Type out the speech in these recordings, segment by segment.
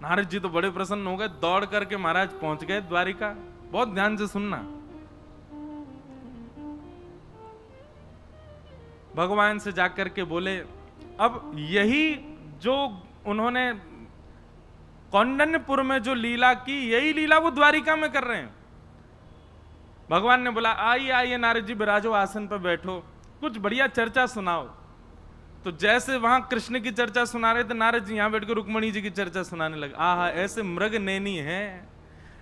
नारद जी तो बड़े प्रसन्न हो गए, दौड़ करके महाराज पहुंच गए द्वारिका। बहुत ध्यान से सुनना। भगवान से जाकर के बोले, अब यही जो उन्होंने कौंडन्यपुर में जो लीला की, यही लीला वो द्वारिका में कर रहे हैं। भगवान ने बोला, आइए आइए नारद जी, विराजो, आसन पर बैठो, कुछ बढ़िया चर्चा सुनाओ। तो जैसे वहां कृष्ण की चर्चा सुना रहे थे, नारद जी यहां बैठकर रुक्मणी जी की चर्चा सुनाने लगे। आहा, ऐसे मृग नैनी है,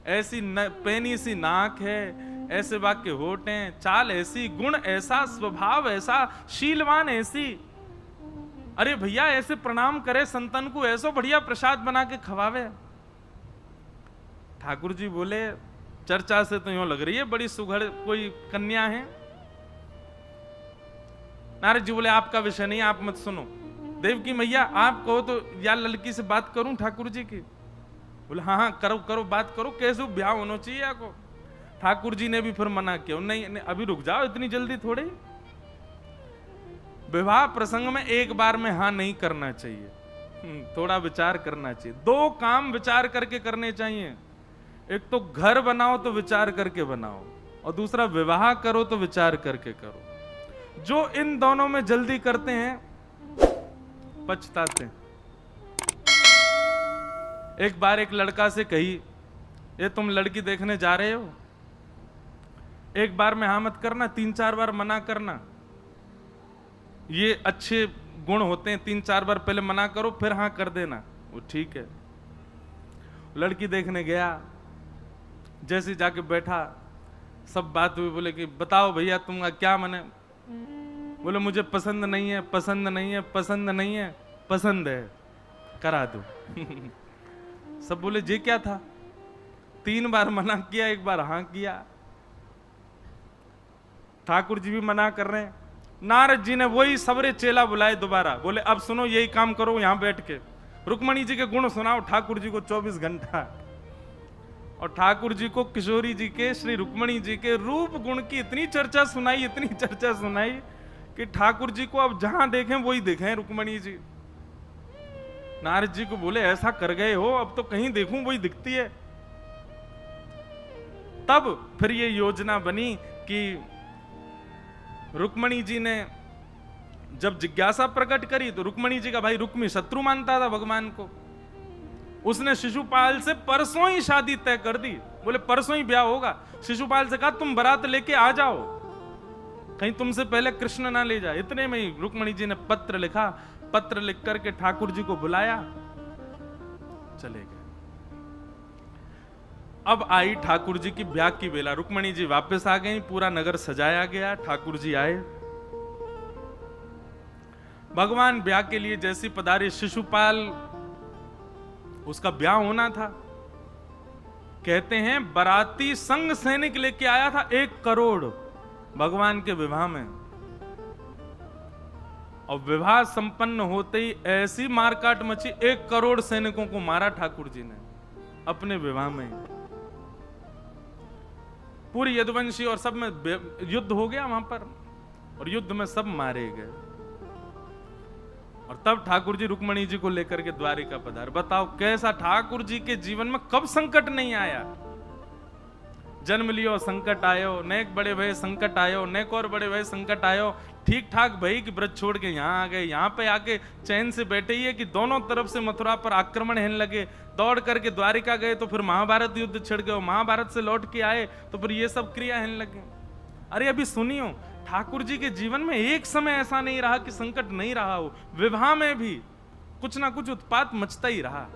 ऐसी पैनी सी नाक है, ऐसे वाक्य होठ हैं, चाल ऐसी, गुण ऐसा, स्वभाव ऐसा, शीलवान ऐसी। अरे भैया, ऐसे प्रणाम करे संतन को, ऐसो बढ़िया प्रसाद बना के खवावे। ठाकुर जी बोले, चर्चा से तो यूं लग रही है बड़ी सुघड़ कोई कन्या है। नारद जी बोले, आपका विषय नहीं, आप मत सुनो। देवकी मैया, आप कहो तो या लड़की से बात करूं ठाकुर जी की? बोले, हाँ हाँ करो करो, बात करो, कैसे ब्याह होना चाहिए आपको। ठाकुर जी ने भी फिर मना किया, नहीं, नहीं अभी रुक जाओ, इतनी जल्दी थोड़े। विवाह प्रसंग में एक बार में हाँ नहीं करना चाहिए, थोड़ा विचार करना चाहिए। दो काम विचार करके करने चाहिए, एक तो घर बनाओ तो विचार करके बनाओ, और दूसरा विवाह करो तो विचार करके करो। जो इन दोनों में जल्दी करते हैं पछताते हैं। एक बार एक लड़का से कही, ये तुम लड़की देखने जा रहे हो, एक बार में हाँ मत करना, 3-4 बार मना करना। ये अच्छे गुण होते हैं, 3-4 बार पहले मना करो फिर हाँ कर देना। वो ठीक है। लड़की देखने गया, जैसे जाके बैठा, सब बात हुई। बोले कि बताओ भैया तुमका क्या मने? बोले, मुझे पसंद नहीं है, पसंद नहीं है, पसंद नहीं है, पसंद है, करा दो। सब बोले, जे क्या था? 3 बार मना किया, एक बार हाँ किया। ठाकुर जी भी मना कर रहे हैं। नारद जी ने वही सबरे चेला बुलाए दोबारा। बोले, अब सुनो, यही काम करो यहां बैठ के, रुक्मणी जी के गुण सुनाओ ठाकुर जी को 24 घंटा। और ठाकुर जी को किशोरी जी के, श्री रुक्मणी जी के रूप गुण की इतनी चर्चा सुनाई, इतनी चर्चा सुनाई कि ठाकुर जी को अब जहां देखें वही देखें रुक्मणी जी। नारद जी को बोले, ऐसा कर गए हो, अब तो कहीं देखूं वही दिखती है। तब फिर ये योजना बनी कि रुक्मणी जी ने जब जिज्ञासा प्रकट करी तो रुक्मणी जी का भाई रुक्मी शत्रु मानता था भगवान को। उसने शिशुपाल से परसों ही शादी तय कर दी। बोले, परसों ही ब्याह होगा। शिशुपाल से कहा, तुम बारात लेके आ जाओ, कहीं तुमसे पहले कृष्ण ना ले जाए। इतने में ही रुक्मणी जी ने पत्र लिखा। पत्र लिख करके ठाकुर जी को बुलाया, चले गए। अब आई ठाकुर जी की ब्याह की बेला। रुक्मणी जी वापस आ गई, पूरा नगर सजाया गया, ठाकुर जी आए। भगवान ब्याह के लिए जैसी पधारे, शिशुपाल उसका ब्याह होना था। कहते हैं बाराती संग सैनिक लेके आया था 1 करोड़ भगवान के विवाह में। और विवाह संपन्न होते ही ऐसी मारकाट मची, 1 करोड़ सैनिकों को मारा ठाकुर जी ने अपने विवाह में। पूरी यदुवंशी और सब में युद्ध हो गया वहां पर, और युद्ध में सब मारे गए। और तब ठाकुर जी रुक्मणी जी को लेकर के द्वारिका पधार। बताओ कैसा ठाकुर जी के जीवन में कब संकट नहीं आया। जन्म लियो संकट आयो, नेक बड़े भय संकट आयो, नेक और बड़े भय संकट आयो। ठीक ठाक भई कि ब्रज छोड़ के यहाँ आ गए, यहाँ पे आके चैन से बैठे ही है कि दोनों तरफ से मथुरा पर आक्रमण होने लगे। दौड़ करके द्वारिका गए तो फिर महाभारत युद्ध छिड़ गए, महाभारत से लौट के आए तो फिर ये सब क्रिया होने लगे। अरे अभी सुनियो, ठाकुर जी के जीवन में एक समय ऐसा नहीं रहा कि संकट नहीं रहा हो। विवाह में भी कुछ ना कुछ उत्पात मचता ही रहा।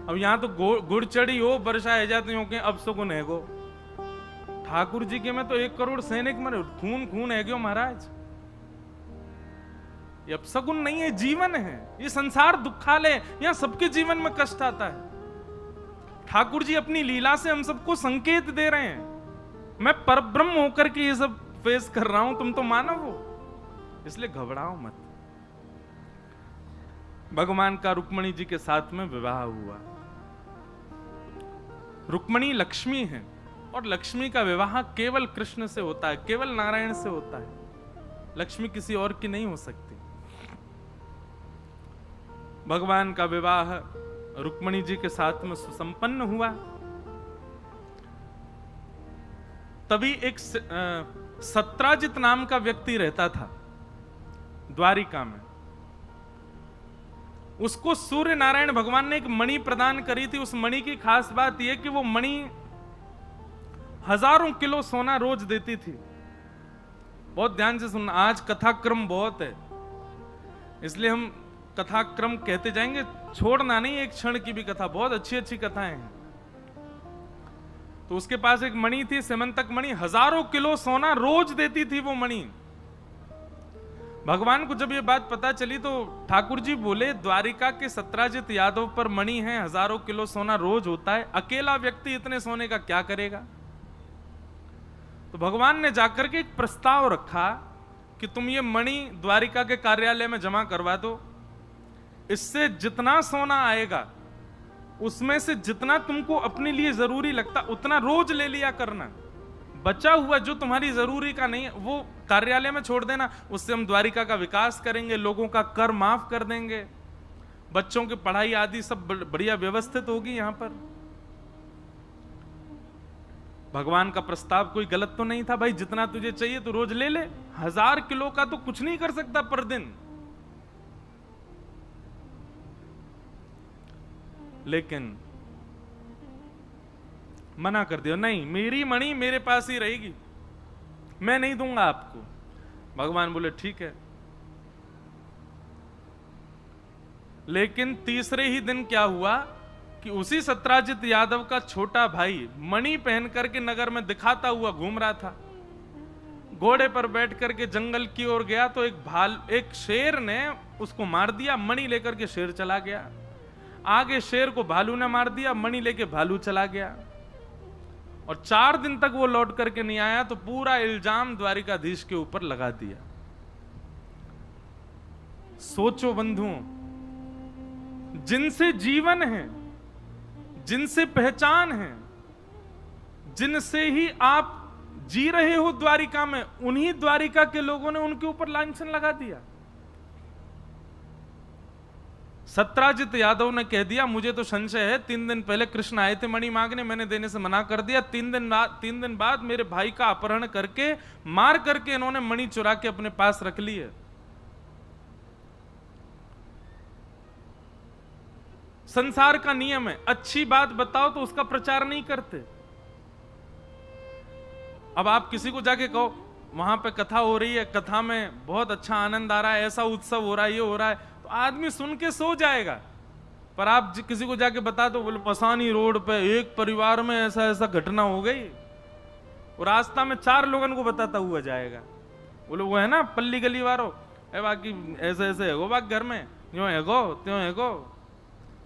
अब यहां तो गुड़ चढ़ी हो, वर्षा है जाती हो के अब सगुन है गो। ठाकुर जी के में तो 1 करोड़ सैनिक मरे, खून खून है गयो महाराज। ये अब सगुन नहीं है, जीवन है। ये संसार दुखालय, यहां सबके जीवन में कष्ट आता है। ठाकुर जी अपनी लीला से हम सबको संकेत दे रहे हैं। मैं परब्रह्म होकर के ये सब फेस कर रहा हूं, तुम तो मानव हो, इसलिए घबराओ मत। भगवान का रुक्मणी जी के साथ में विवाह हुआ। रुक्मणी लक्ष्मी है, और लक्ष्मी का विवाह केवल कृष्ण से होता है, केवल नारायण से होता है। लक्ष्मी किसी और की नहीं हो सकती। भगवान का विवाह रुक्मिणी जी के साथ में सुसंपन्न हुआ। तभी एक सत्राजित नाम का व्यक्ति रहता था द्वारिका में। उसको सूर्य नारायण भगवान ने एक मणि प्रदान करी थी। उस मणि की खास बात यह कि वो मणि हजारों किलो सोना रोज देती थी। बहुत ध्यान से सुनना, आज कथाक्रम बहुत है, इसलिए हम कथाक्रम कहते जाएंगे, छोड़ना नहीं एक क्षण की भी कथा। बहुत अच्छी अच्छी कथाएं हैं। तो उसके पास एक मणि थी, सेमंतक मणि, हजारों किलो सोना रोज देती थी वो मणि। भगवान को जब ये बात पता चली तो ठाकुर जी बोले, द्वारिका के सत्राजित यादव पर मणि है, हजारों किलो सोना रोज होता है, अकेला व्यक्ति इतने सोने का क्या करेगा। तो भगवान ने जाकर के एक प्रस्ताव रखा कि तुम ये मणि द्वारिका के कार्यालय में जमा करवा दो। इससे जितना सोना आएगा उसमें से जितना तुमको अपने लिए जरूरी लगता उतना रोज ले लिया करना। बचा हुआ जो तुम्हारी जरूरी का नहीं है वो कार्यालय में छोड़ देना। उससे हम द्वारिका का विकास करेंगे, लोगों का कर माफ कर देंगे, बच्चों की पढ़ाई आदि सब बढ़िया व्यवस्थित होगी यहां पर। भगवान का प्रस्ताव कोई गलत तो नहीं था। भाई जितना तुझे चाहिए तो रोज ले ले, 1000 किलो का तो कुछ नहीं कर सकता पर दिन। लेकिन मना कर दिया, नहीं मेरी मणि मेरे पास ही रहेगी, मैं नहीं दूंगा आपको। भगवान बोले ठीक है। लेकिन तीसरे ही दिन क्या हुआ कि उसी सत्राजित यादव का छोटा भाई मणि पहन करके नगर में दिखाता हुआ घूम रहा था। घोड़े पर बैठ करके जंगल की ओर गया तो एक शेर ने उसको मार दिया। मणि लेकर के शेर चला गया। आगे शेर को भालू ने मार दिया, मणि लेके भालू चला गया। और 4 दिन तक वो लौट करके नहीं आया तो पूरा इल्जाम द्वारिकाधीश के ऊपर लगा दिया। सोचो बंधुओं, जिनसे जीवन है, जिनसे पहचान है, जिनसे ही आप जी रहे हो द्वारिका में, उन्हीं द्वारिका के लोगों ने उनके ऊपर लांछन लगा दिया। सत्राजित यादव ने कह दिया मुझे तो संशय है, 3 दिन पहले कृष्ण आए थे मणि मांगने, मैंने देने से मना कर दिया। 3 दिन बाद मेरे भाई का अपहरण करके मार करके इन्होंने मणि चुरा के अपने पास रख ली है। संसार का नियम है, अच्छी बात बताओ तो उसका प्रचार नहीं करते। अब आप किसी को जाके कहो वहां पे कथा हो रही है, कथा में बहुत अच्छा आनंद आ रहा है, ऐसा उत्सव हो रहा है, ये हो रहा है, तो आदमी सुन के सो जाएगा। पर आप किसी को जाके बता दो, बोले पसानी रोड पे एक परिवार में ऐसा ऐसा घटना हो गई, और रास्ता में 4 लोगों को बताता हुआ जाएगा। बोले वो है ना पल्ली गली वालों, बाकी ऐसे ऐसे है बाकी घर में यूं है गो त्यों है गो।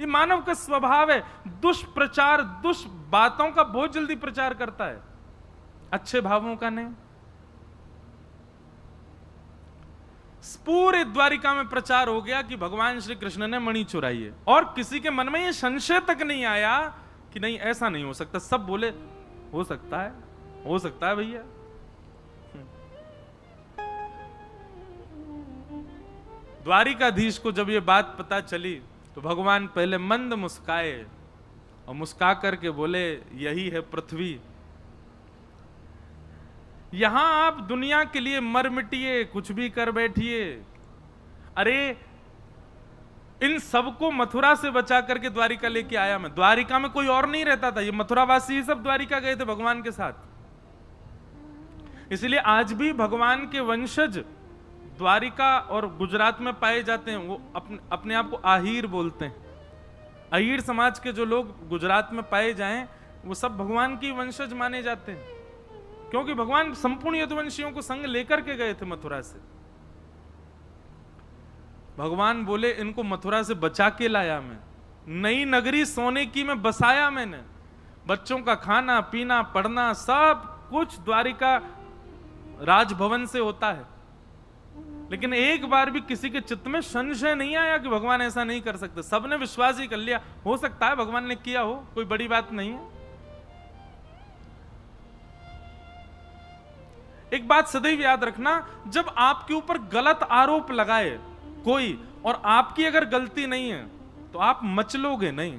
ये मानव का स्वभाव है, दुष्प्रचार बातों का बहुत जल्दी प्रचार करता है, अच्छे भावों का नहीं। पूरे द्वारिका में प्रचार हो गया कि भगवान श्री कृष्ण ने मणि चुराई है, और किसी के मन में ये संशय तक नहीं आया कि नहीं ऐसा नहीं हो सकता। सब बोले हो सकता है भैया। द्वारिकाधीश को जब ये बात पता चली तो भगवान पहले मंद मुस्काए और मुस्का करके बोले यही है पृथ्वी, यहां आप दुनिया के लिए मर मिटिए, कुछ भी कर बैठिए। अरे इन सबको मथुरा से बचा करके द्वारिका लेके आया मैं। द्वारिका में कोई और नहीं रहता था, ये मथुरावासी ही सब द्वारिका गए थे भगवान के साथ। इसलिए आज भी भगवान के वंशज द्वारिका और गुजरात में पाए जाते हैं। वो अपने आप को आहिर बोलते हैं। अहीर समाज के जो लोग गुजरात में पाए जाएं वो सब भगवान की वंशज माने जाते हैं, क्योंकि भगवान संपूर्ण यदुवंशियों को संग लेकर के गए थे मथुरा से। भगवान बोले इनको मथुरा से बचा के लाया मैं, नई नगरी सोने की में बसाया मैंने। बच्चों का खाना पीना पढ़ना सब कुछ द्वारिका राजभवन से होता है। लेकिन एक बार भी किसी के चित्त में संशय नहीं आया कि भगवान ऐसा नहीं कर सकते। सबने विश्वास ही कर लिया, हो सकता है भगवान ने किया हो, कोई बड़ी बात नहीं है। एक बात सदैव याद रखना, जब आपके ऊपर गलत आरोप लगाए कोई और आपकी अगर गलती नहीं है तो आप मचलोगे नहीं।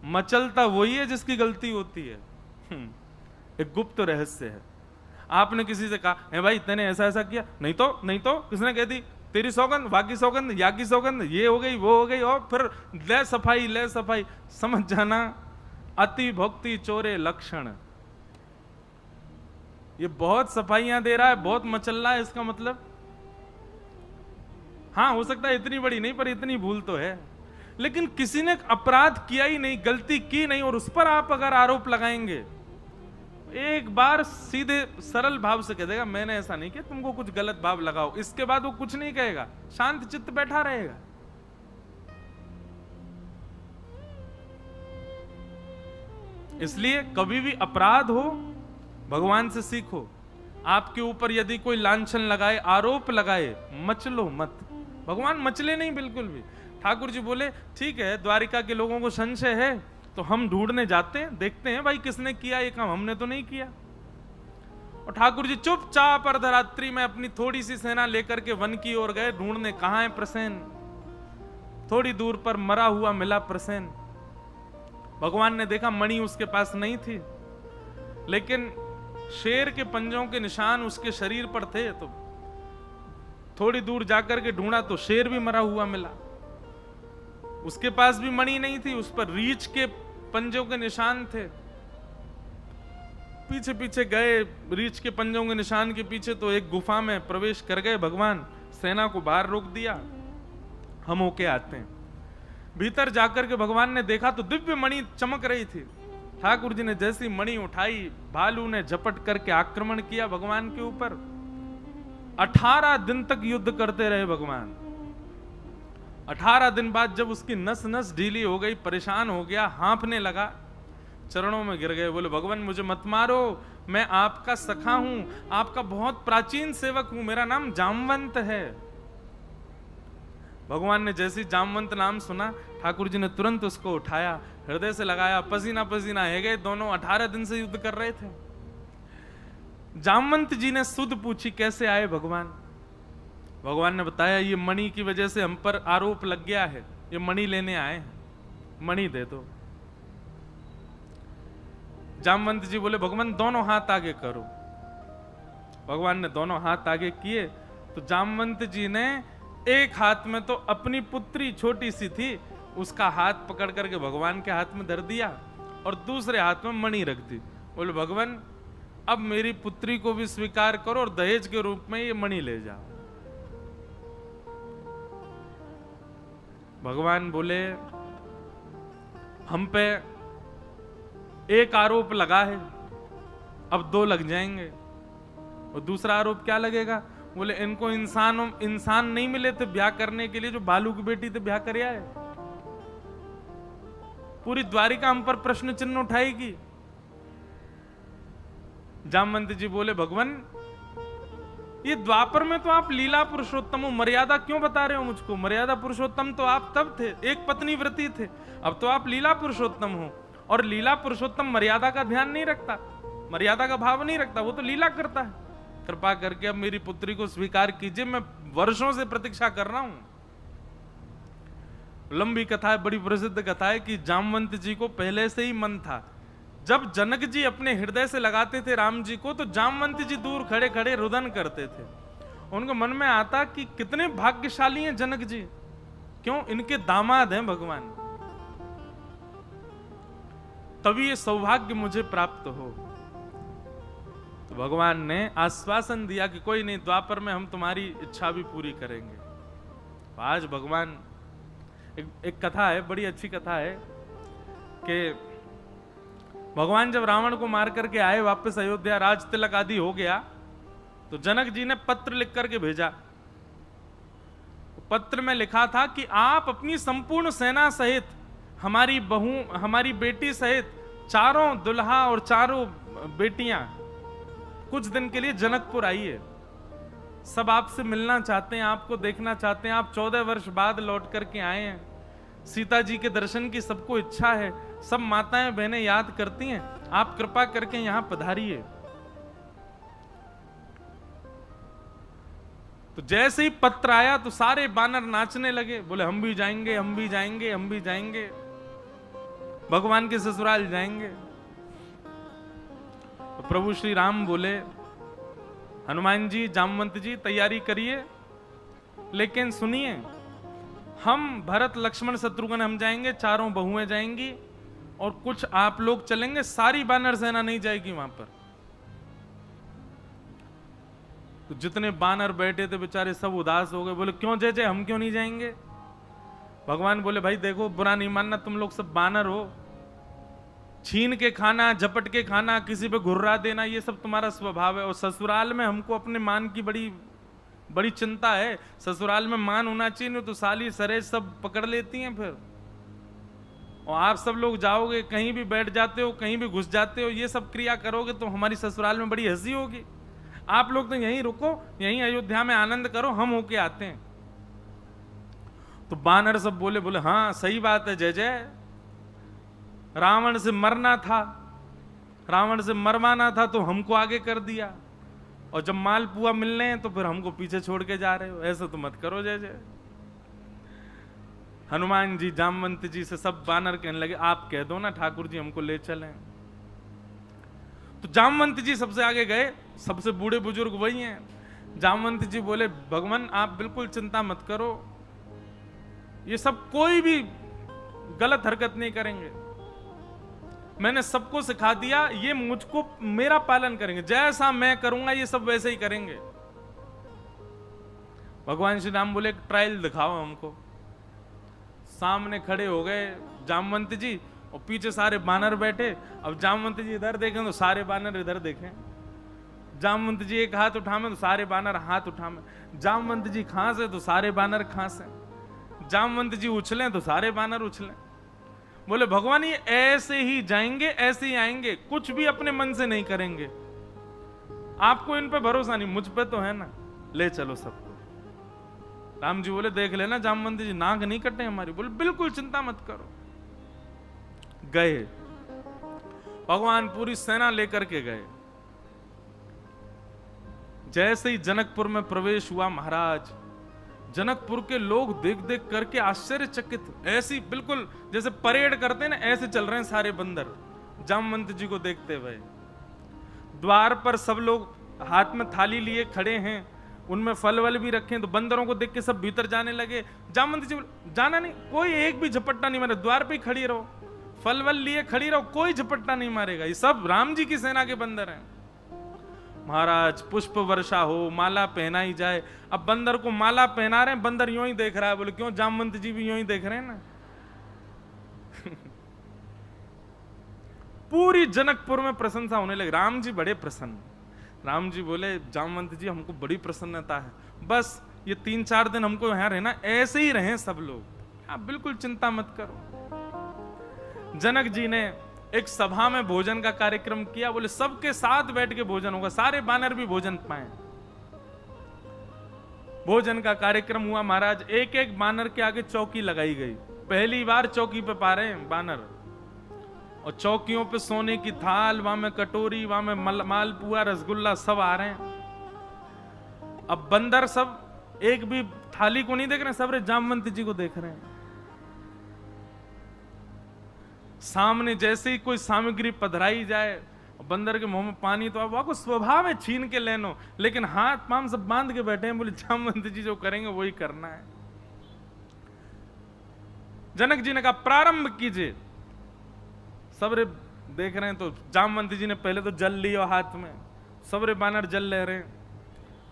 मचलता वही है जिसकी गलती होती है। एक गुप्त रहस्य है। आपने किसी से कहा है भाई तूने ऐसा ऐसा किया, नहीं तो किसने कह दी तेरी सौगंध, वाकी सौगंध, या की सौगंध, ये हो गई वो हो गई, और फिर ले सफाई। समझ जाना अति भक्ति चोरे लक्षण। ये बहुत सफाइयां दे रहा है, बहुत मचल रहा है, इसका मतलब हाँ हो सकता है इतनी बड़ी नहीं, पर इतनी भूल तो है। लेकिन किसी ने अपराध किया ही नहीं, गलती की नहीं, और उस पर आप अगर आरोप लगाएंगे, एक बार सीधे सरल भाव से कह देगा मैंने ऐसा नहीं किया, तुमको कुछ गलत भाव लगाओ, इसके बाद वो कुछ नहीं कहेगा, शांत चित्त बैठा रहेगा। इसलिए कभी भी अपराध हो भगवान से सीखो। आपके ऊपर यदि कोई लांछन लगाए, आरोप लगाए, मचलो मत। भगवान मचले नहीं बिल्कुल भी। ठाकुर जी बोले ठीक है, द्वारिका के लोगों को संशय है तो हम ढूंढने जाते हैं, देखते हैं भाई किसने किया ये काम, हमने तो नहीं किया। और ठाकुर जी चुपचाप अर्धरात्रि में अपनी थोड़ी सी सेना लेकर के वन की ओर गए ढूंढने, कहां है प्रसेन। थोड़ी दूर पर मरा हुआ मिला प्रसेन। भगवान ने देखा मणि उसके पास नहीं थी, लेकिन शेर के पंजों के निशान उसके शरीर पर थे। तो थोड़ी दूर जाकर के ढूंढा तो शेर भी मरा हुआ मिला, उसके पास भी मणि नहीं थी, उस पर रीछ के पंजों के निशान थे। पीछे पीछे गए रीछ के पंजों के निशान के पीछे, तो एक गुफा में प्रवेश कर गए भगवान, सेना को बाहर रोक दिया, हम होके आते हैं। भीतर जाकर के भगवान ने देखा तो दिव्य मणि चमक रही थी। ठाकुर जी ने जैसी मणि उठाई, भालू ने झपट करके आक्रमण किया भगवान के ऊपर। 18 दिन तक युद्ध करते रहे भगवान। 18 दिन बाद जब उसकी नस नस ढीली हो गई, परेशान हो गया, हांफने लगा, चरणों में गिर गए, बोले भगवान मुझे मत मारो, मैं आपका सखा हूं, आपका बहुत प्राचीन सेवक हूं, मेरा नाम जामवंत है। भगवान ने जैसी जामवंत नाम सुना, ठाकुर जी ने तुरंत उसको उठाया, हृदय से लगाया, पसीना पसीना है गए दोनों। 18 दिन से युद्ध कर रहे थे। जामवंत जी ने सुध पूछी कैसे आए भगवान। भगवान ने बताया ये मणि की वजह से हम पर आरोप लग गया है, ये मणि लेने आए, मणि दे दो। जामवंत जी बोले भगवान दोनों हाथ आगे करो। भगवान ने दोनों हाथ आगे किए तो जामवंत जी ने एक हाथ में तो अपनी पुत्री छोटी सी थी, उसका हाथ पकड़ करके भगवान के हाथ में धर दिया और दूसरे हाथ में मणि रख दी। बोले भगवान अब मेरी पुत्री को भी स्वीकार करो और दहेज के रूप में ये मणि ले जाओ। भगवान बोले हम पे एक आरोप लगा है, अब 2 लग जाएंगे। और दूसरा आरोप क्या लगेगा? बोले इनको इंसान नहीं मिले थे ब्याह करने के लिए, जो भालू की बेटी थे ब्याह कर आए। पूरी द्वारिका हम पर प्रश्न चिन्ह उठाएगी। जामवंत जी बोले भगवान ये द्वापर में तो आप लीला पुरुषोत्तम हो, मर्यादा क्यों बता रहे हो मुझको? मर्यादा पुरुषोत्तम तो आप तब थे, एक पत्नी व्रती थे, अब तो आप लीला पुरुषोत्तम हो। और लीला पुरुषोत्तम मर्यादा का ध्यान नहीं रखता, मर्यादा का भाव नहीं रखता, वो तो लीला करता है। कृपा करके अब मेरी पुत्री को स्वीकार कीजिए, मैं वर्षों से प्रतीक्षा कर रहा हूं। लंबी कथा है, बड़ी प्रसिद्ध कथा है कि जामवंत जी को पहले से ही मन था, जब जनक जी अपने हृदय से लगाते थे राम जी को, तो जामवंत जी दूर खड़े खड़े रुदन करते थे। उनको मन में आता कि कितने भाग्यशाली हैं जनक जी, क्यों इनके दामाद हैं भगवान, तभी ये सौभाग्य मुझे प्राप्त हो। तो भगवान ने आश्वासन दिया कि कोई नहीं, द्वापर में हम तुम्हारी इच्छा भी पूरी करेंगे। तो आज भगवान एक कथा है, बड़ी अच्छी कथा है कि भगवान जब रावण को मार करके आए वापस अयोध्या, राज तिलक आदि हो गया, तो जनक जी ने पत्र लिख करके भेजा। पत्र में लिखा था कि आप अपनी संपूर्ण सेना सहित, हमारी बहू, हमारी बेटी सहित, चारों दुल्हा और चारों बेटियां कुछ दिन के लिए जनकपुर आइए। सब आपसे मिलना चाहते हैं, आपको देखना चाहते हैं। आप 14 वर्ष बाद लौट करके आए हैं, सीता जी के दर्शन की सबको इच्छा है, सब माताएं बहनें याद करती हैं, आप कृपा करके यहां पधारिए। तो जैसे ही पत्र आया तो सारे बानर नाचने लगे, बोले हम भी जाएंगे, हम भी जाएंगे, हम भी जाएंगे, भगवान के ससुराल जाएंगे। तो प्रभु श्री राम बोले, हनुमान जी, जामवंत जी तैयारी करिए, लेकिन सुनिए, हम भरत लक्ष्मण शत्रुघ्न हम जाएंगे, चारों बहुएं जाएंगी और कुछ आप लोग चलेंगे, सारी बानर सेना नहीं जाएगी वहां पर। तो जितने बानर बैठे थे बेचारे सब उदास हो गए, बोले क्यों जय जय, हम क्यों नहीं जाएंगे? भगवान बोले, भाई देखो, बुरा नहीं मानना, तुम लोग सब बानर हो, छीन के खाना, झपट के खाना, किसी पे घुर्रा देना, ये सब तुम्हारा स्वभाव है। और ससुराल में हमको अपने मान की बड़ी बड़ी चिंता है, ससुराल में मान होना चाहिए, नहीं तो साली सरेज सब पकड़ लेती हैं फिर। और आप सब लोग जाओगे, कहीं भी बैठ जाते हो, कहीं भी घुस जाते हो, ये सब क्रिया करोगे तो हमारी ससुराल में बड़ी हंसी होगी। आप लोग तो यहीं रुको, यहीं अयोध्या में आनंद करो, हम होके आते हैं। तो बानर सब बोले, बोले हाँ सही बात है जय जय, रावण से मरना था, रावण से मरवाना था तो हमको आगे कर दिया, और जब मालपुआ मिलने हैं तो फिर हमको पीछे छोड़ के जा रहे हो, ऐसा तो मत करो जय जय। हनुमान जी, जामवंत जी से सब बानर कहने लगे, आप कह दो ना ठाकुर जी हमको ले चलें। तो जामवंत जी सबसे आगे गए, सबसे बूढ़े बुजुर्ग वही हैं। जामवंत जी बोले, भगवान आप बिल्कुल चिंता मत करो, ये सब कोई भी गलत हरकत नहीं करेंगे, मैंने सबको सिखा दिया, ये मुझको मेरा पालन करेंगे, जैसा मैं करूंगा ये सब वैसे ही करेंगे। भगवान श्री राम बोले, एक ट्रायल दिखाओ हमको। सामने खड़े हो गए जामवंत जी और पीछे सारे बानर बैठे। अब जामवंत जी इधर देखें तो सारे बानर इधर देखें, जामवंत जी एक हाथ उठावे तो सारे बानर हाथ उठावे, जामवंत जी खांसे तो सारे बानर खांसे, जामवंत जी उछलें तो सारे बानर उछलें। बोले भगवान ये ऐसे ही जाएंगे, ऐसे ही आएंगे, कुछ भी अपने मन से नहीं करेंगे, आपको इन पे भरोसा नहीं, मुझ पे तो है ना, ले चलो सबको। राम जी बोले, देख लेना जामवंत जी नाक नहीं कटे हमारी। बोले बिल्कुल चिंता मत करो। गए, भगवान पूरी सेना लेकर के गए। जैसे ही जनकपुर में प्रवेश हुआ महाराज, जनकपुर के लोग देख देख करके आश्चर्यचकित, ऐसी बिल्कुल जैसे परेड करते हैं ना, ऐसे चल रहे हैं सारे बंदर जामवंत जी को देखते हुए। द्वार पर सब लोग हाथ में थाली लिए खड़े हैं, उनमें फल वल भी रखे हैं, तो बंदरों को देख के सब भीतर जाने लगे। जामवंत जी जाना नहीं, कोई एक भी झपट्टा नहीं मारे, द्वार पे ही खड़ी रहो, फल वल लिए खड़ी रहो, कोई झपट्टा नहीं मारेगा, ये सब राम जी की सेना के बंदर हैं। महाराज पुष्प वर्षा हो, माला पहनाई जाए। अब बंदर को माला पहना रहे हैं, बंदर यूं ही देख रहा है। बोले क्यों? जामवंत जी भी यूं ही देख रहे हैं ना। पूरी जनकपुर में प्रशंसा होने लगी, राम जी बड़े प्रसन्न। राम जी बोले, जामवंत जी हमको बड़ी प्रसन्नता है, बस ये 3-4 दिन हमको यहां रहना, ऐसे ही रहें सब लोग, आप बिल्कुल चिंता मत करो। जनक जी ने एक सभा में भोजन का कार्यक्रम किया, बोले सबके साथ बैठ के भोजन होगा, सारे बानर भी भोजन पाएं। भोजन का कार्यक्रम हुआ महाराज, एक एक बानर के आगे चौकी लगाई गई, पहली बार चौकी पे पा रहे हैं बानर, और चौकियों पे सोने की थाल, वहां में कटोरी, वहां में मालपुआ, रसगुल्ला सब आ रहे हैं। अब बंदर सब एक भी थाली को नहीं देख रहे, सब जामवंत जी को देख रहे हैं। सामने जैसे ही कोई सामग्री पधराई जाए, बंदर के मुंह में पानी, तो अब आपको स्वभाव है छीन के लेनो, लेकिन हाथ पांव सब बांध के बैठे हैं, बोले जामवंत जी जो करेंगे वही करना है। जनक जी ने कहा प्रारंभ कीजिए। सबरे देख रहे हैं, तो जामवंत जी ने पहले तो जल लिया हाथ में, सबरे बानर जल ले रहे हैं,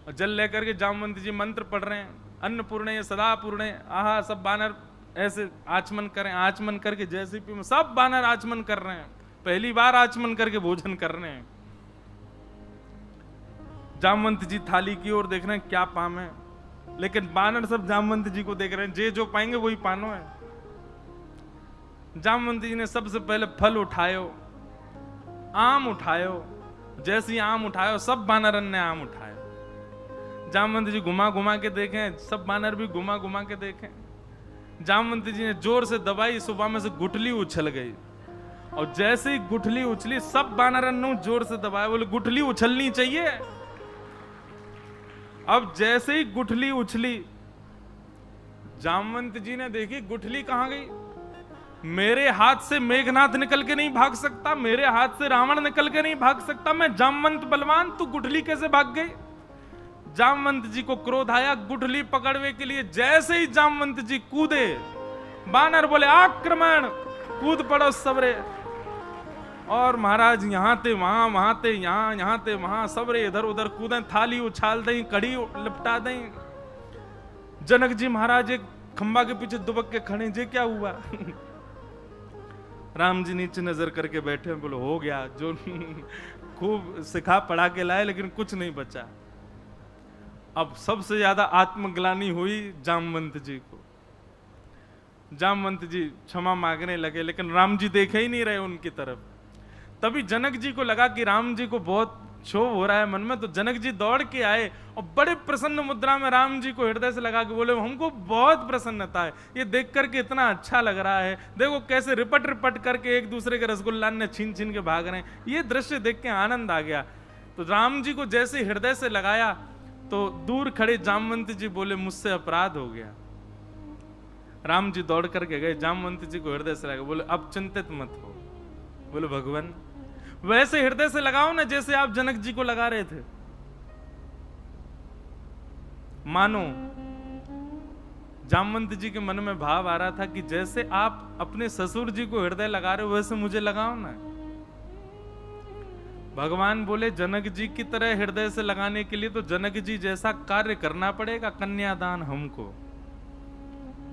और जल लेकर के जामवंत जी मंत्र पढ़ रहे हैं, अन्नपूर्णे सदा पूर्णे, आहा, सब बानर ऐसे आचमन करें, आचमन करके जैसे भी सब बानर आचमन कर रहे हैं, पहली बार आचमन करके भोजन कर रहे हैं। जामवंत जी थाली की ओर देख रहे हैं क्या पाम है, लेकिन बानर सब जामवंत जी को देख रहे हैं, जे जो पाएंगे वही पानो है। जामवंत जी ने सबसे पहले फल उठायो, आम उठायो, जैसे ही आम उठायो सब बानरन ने आम उठायो। जामवंत जी घुमा घुमा के देखें, सब बानर भी घुमा घुमा के देखें। जामवंत जी ने जोर से दबाई, सुबह में से गुठली उछल गई, और जैसे ही गुठली उछली सब बानरन ने जोर से दबाया, बोले गुठली उछलनी चाहिए। अब जैसे ही गुठली उछली, जामवंत जी ने देखी गुठली कहां गई। मेरे हाथ से मेघनाथ निकल के नहीं भाग सकता, मेरे हाथ से रावण निकल के नहीं भाग सकता, मैं जामवंत बलवान, तू गुठली कैसे भाग गई। जामवंत जी को क्रोध आया, गुठली पकड़ने के लिए जैसे ही जामवंत जी कूदे, बानर बोले आक्रमण, कूद पड़ो सबरे। और महाराज यहां थे वहां, वहां थे यहां, यहां थे वहां, सबरे इधर उधर कूदे, थाली उछाल दें, कड़ी लिपटा दें। जनक जी महाराज एक खंबा के पीछे दुबक के खड़े, जे क्या हुआ। राम जी नीचे नजर करके बैठे, बोले हो गया जो खूब सिखा पढ़ा के लाए, लेकिन कुछ नहीं बचा। अब सबसे ज्यादा आत्मग्लानि हुई जामवंत जी को। जामवंत जी क्षमा मांगने लगे, लेकिन राम जी देखे ही नहीं रहे उनकी तरफ। तभी जनक जी को लगा कि राम जी को बहुत क्षोभ हो रहा है मन में, तो जनक जी दौड़ के आए और बड़े प्रसन्न मुद्रा में राम जी को हृदय से लगा के बोले, हमको बहुत प्रसन्नता है, ये देख करके इतना अच्छा लग रहा है, देखो कैसे रिपट रिपट करके एक दूसरे के रसगुल्ला ने छीन छीन के भाग रहे हैं, ये दृश्य देख के आनंद आ गया। तो राम जी को जैसे हृदय से लगाया तो दूर खड़े जामवंत जी बोले, मुझसे अपराध हो गया। राम जी दौड़ करके गए, जामवंत जी को हृदय से लगा, बोले अब चिंतित मत हो। बोले भगवान वैसे हृदय से लगाओ ना जैसे आप जनक जी को लगा रहे थे। मानो जामवंत जी के मन में भाव आ रहा था कि जैसे आप अपने ससुर जी को हृदय लगा रहे हो वैसे मुझे लगाओ ना। भगवान बोले जनक जी की तरह हृदय से लगाने के लिए तो जनक जी जैसा कार्य करना पड़ेगा, कन्यादान हमको,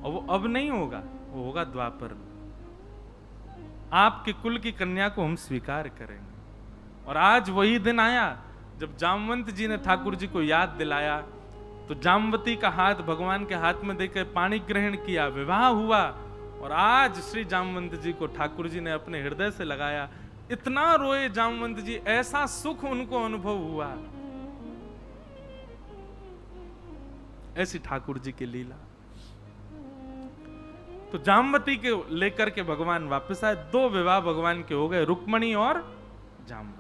और वो अब नहीं होगा, वो होगा द्वापर में। आपके कुल की कन्या को हम स्वीकार करेंगे। और आज वही दिन आया जब जामवंत जी ने ठाकुर जी को याद दिलाया, तो जामवती का हाथ भगवान के हाथ में देकर पाणी ग्रहण किया, विवाह हुआ। और आज श्री जामवंत जी को ठाकुर जी ने अपने हृदय से लगाया। इतना रोए जामवंत जी, ऐसा सुख उनको अनुभव हुआ। ऐसी ठाकुर जी की लीला। तो जामवती के लेकर के भगवान वापस आए। 2 विवाह भगवान के हो गए, रुक्मणी और जामवती।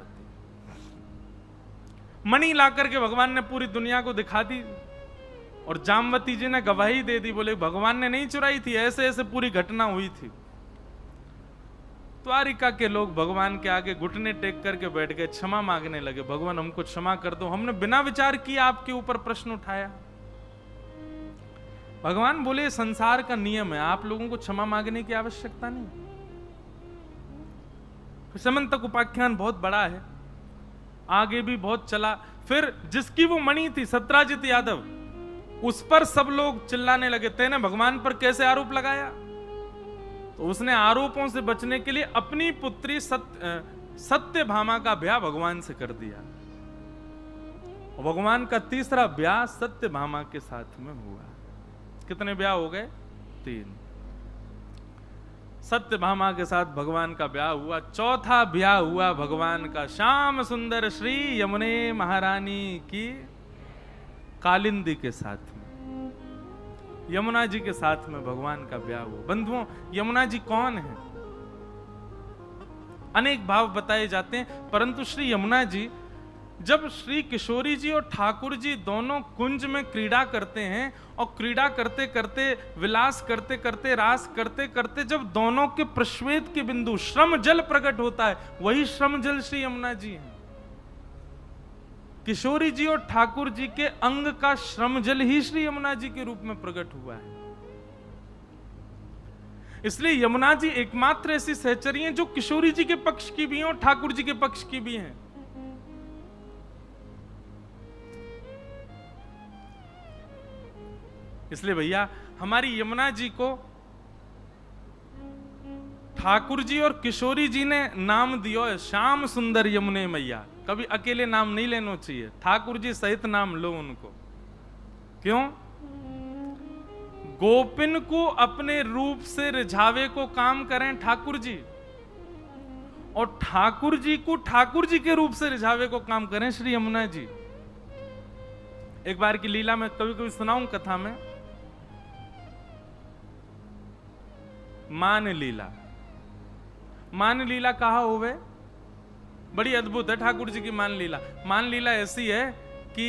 मणि लाकर के भगवान ने पूरी दुनिया को दिखा दी, और जामवती जी ने गवाही दे दी, बोले भगवान ने नहीं चुराई थी, ऐसे ऐसे पूरी घटना हुई थी। द्वारिका के लोग भगवान के आगे घुटने टेक करके बैठ गए, क्षमा मांगने लगे, भगवान हमको क्षमा कर दो, हमने बिना विचार किए आपके ऊपर प्रश्न उठाया। भगवान बोले संसार का नियम है, आप लोगों को क्षमा मांगने की आवश्यकता नहीं। समंतक उपाख्यान बहुत बड़ा है, आगे भी बहुत चला। फिर जिसकी वो मणि थी सत्राजित यादव, उस पर सब लोग चिल्लाने लगे, तेने भगवान पर कैसे आरोप लगाया। तो उसने आरोपों से बचने के लिए अपनी पुत्री सत्यभामा का ब्याह भगवान से कर दिया। और भगवान का तीसरा ब्याह सत्यभामा के साथ में हुआ। कितने ब्याह हो गए? 3। सत्यभामा के साथ भगवान का ब्याह हुआ। चौथा ब्याह हुआ भगवान का श्याम सुंदर श्री यमुने महारानी की कालिंदी के साथ में, यमुना जी के साथ में भगवान का ब्याह हुआ। बंधुओं, यमुना जी कौन है? अनेक भाव बताए जाते हैं, परंतु श्री यमुना जी जब श्री किशोरी जी और ठाकुर जी दोनों कुंज में क्रीड़ा करते हैं, और क्रीड़ा करते करते, विलास करते करते, रास करते करते जब दोनों के प्रश्वेत के बिंदु श्रम जल प्रकट होता है, वही श्रम जल श्री यमुना जी हैं। किशोरी जी और ठाकुर जी के अंग का श्रम जल ही श्री यमुना जी के रूप में प्रकट हुआ है। इसलिए यमुना जी एकमात्र ऐसी सहचरी हैं जो किशोरी जी के पक्ष की भी हैं और ठाकुर जी के पक्ष की भी हैं। इसलिए भैया हमारी यमुना जी को ठाकुर जी और किशोरी जी ने नाम दियो है श्याम सुंदर यमुने मैया। कभी अकेले नाम नहीं लेना चाहिए, ठाकुर जी सहित नाम लो उनको। क्यों? गोपिन को अपने रूप से रिझावे को काम करें ठाकुर जी, और ठाकुर जी को ठाकुर जी के रूप से रिझावे को काम करें श्री यमुना जी। एक बार की लीला में कभी कभी सुनाऊं कथा में। मान लीला, मान लीला कहा होवे, बड़ी अद्भुत है ठाकुर जी की मान लीला। मान लीला ऐसी है कि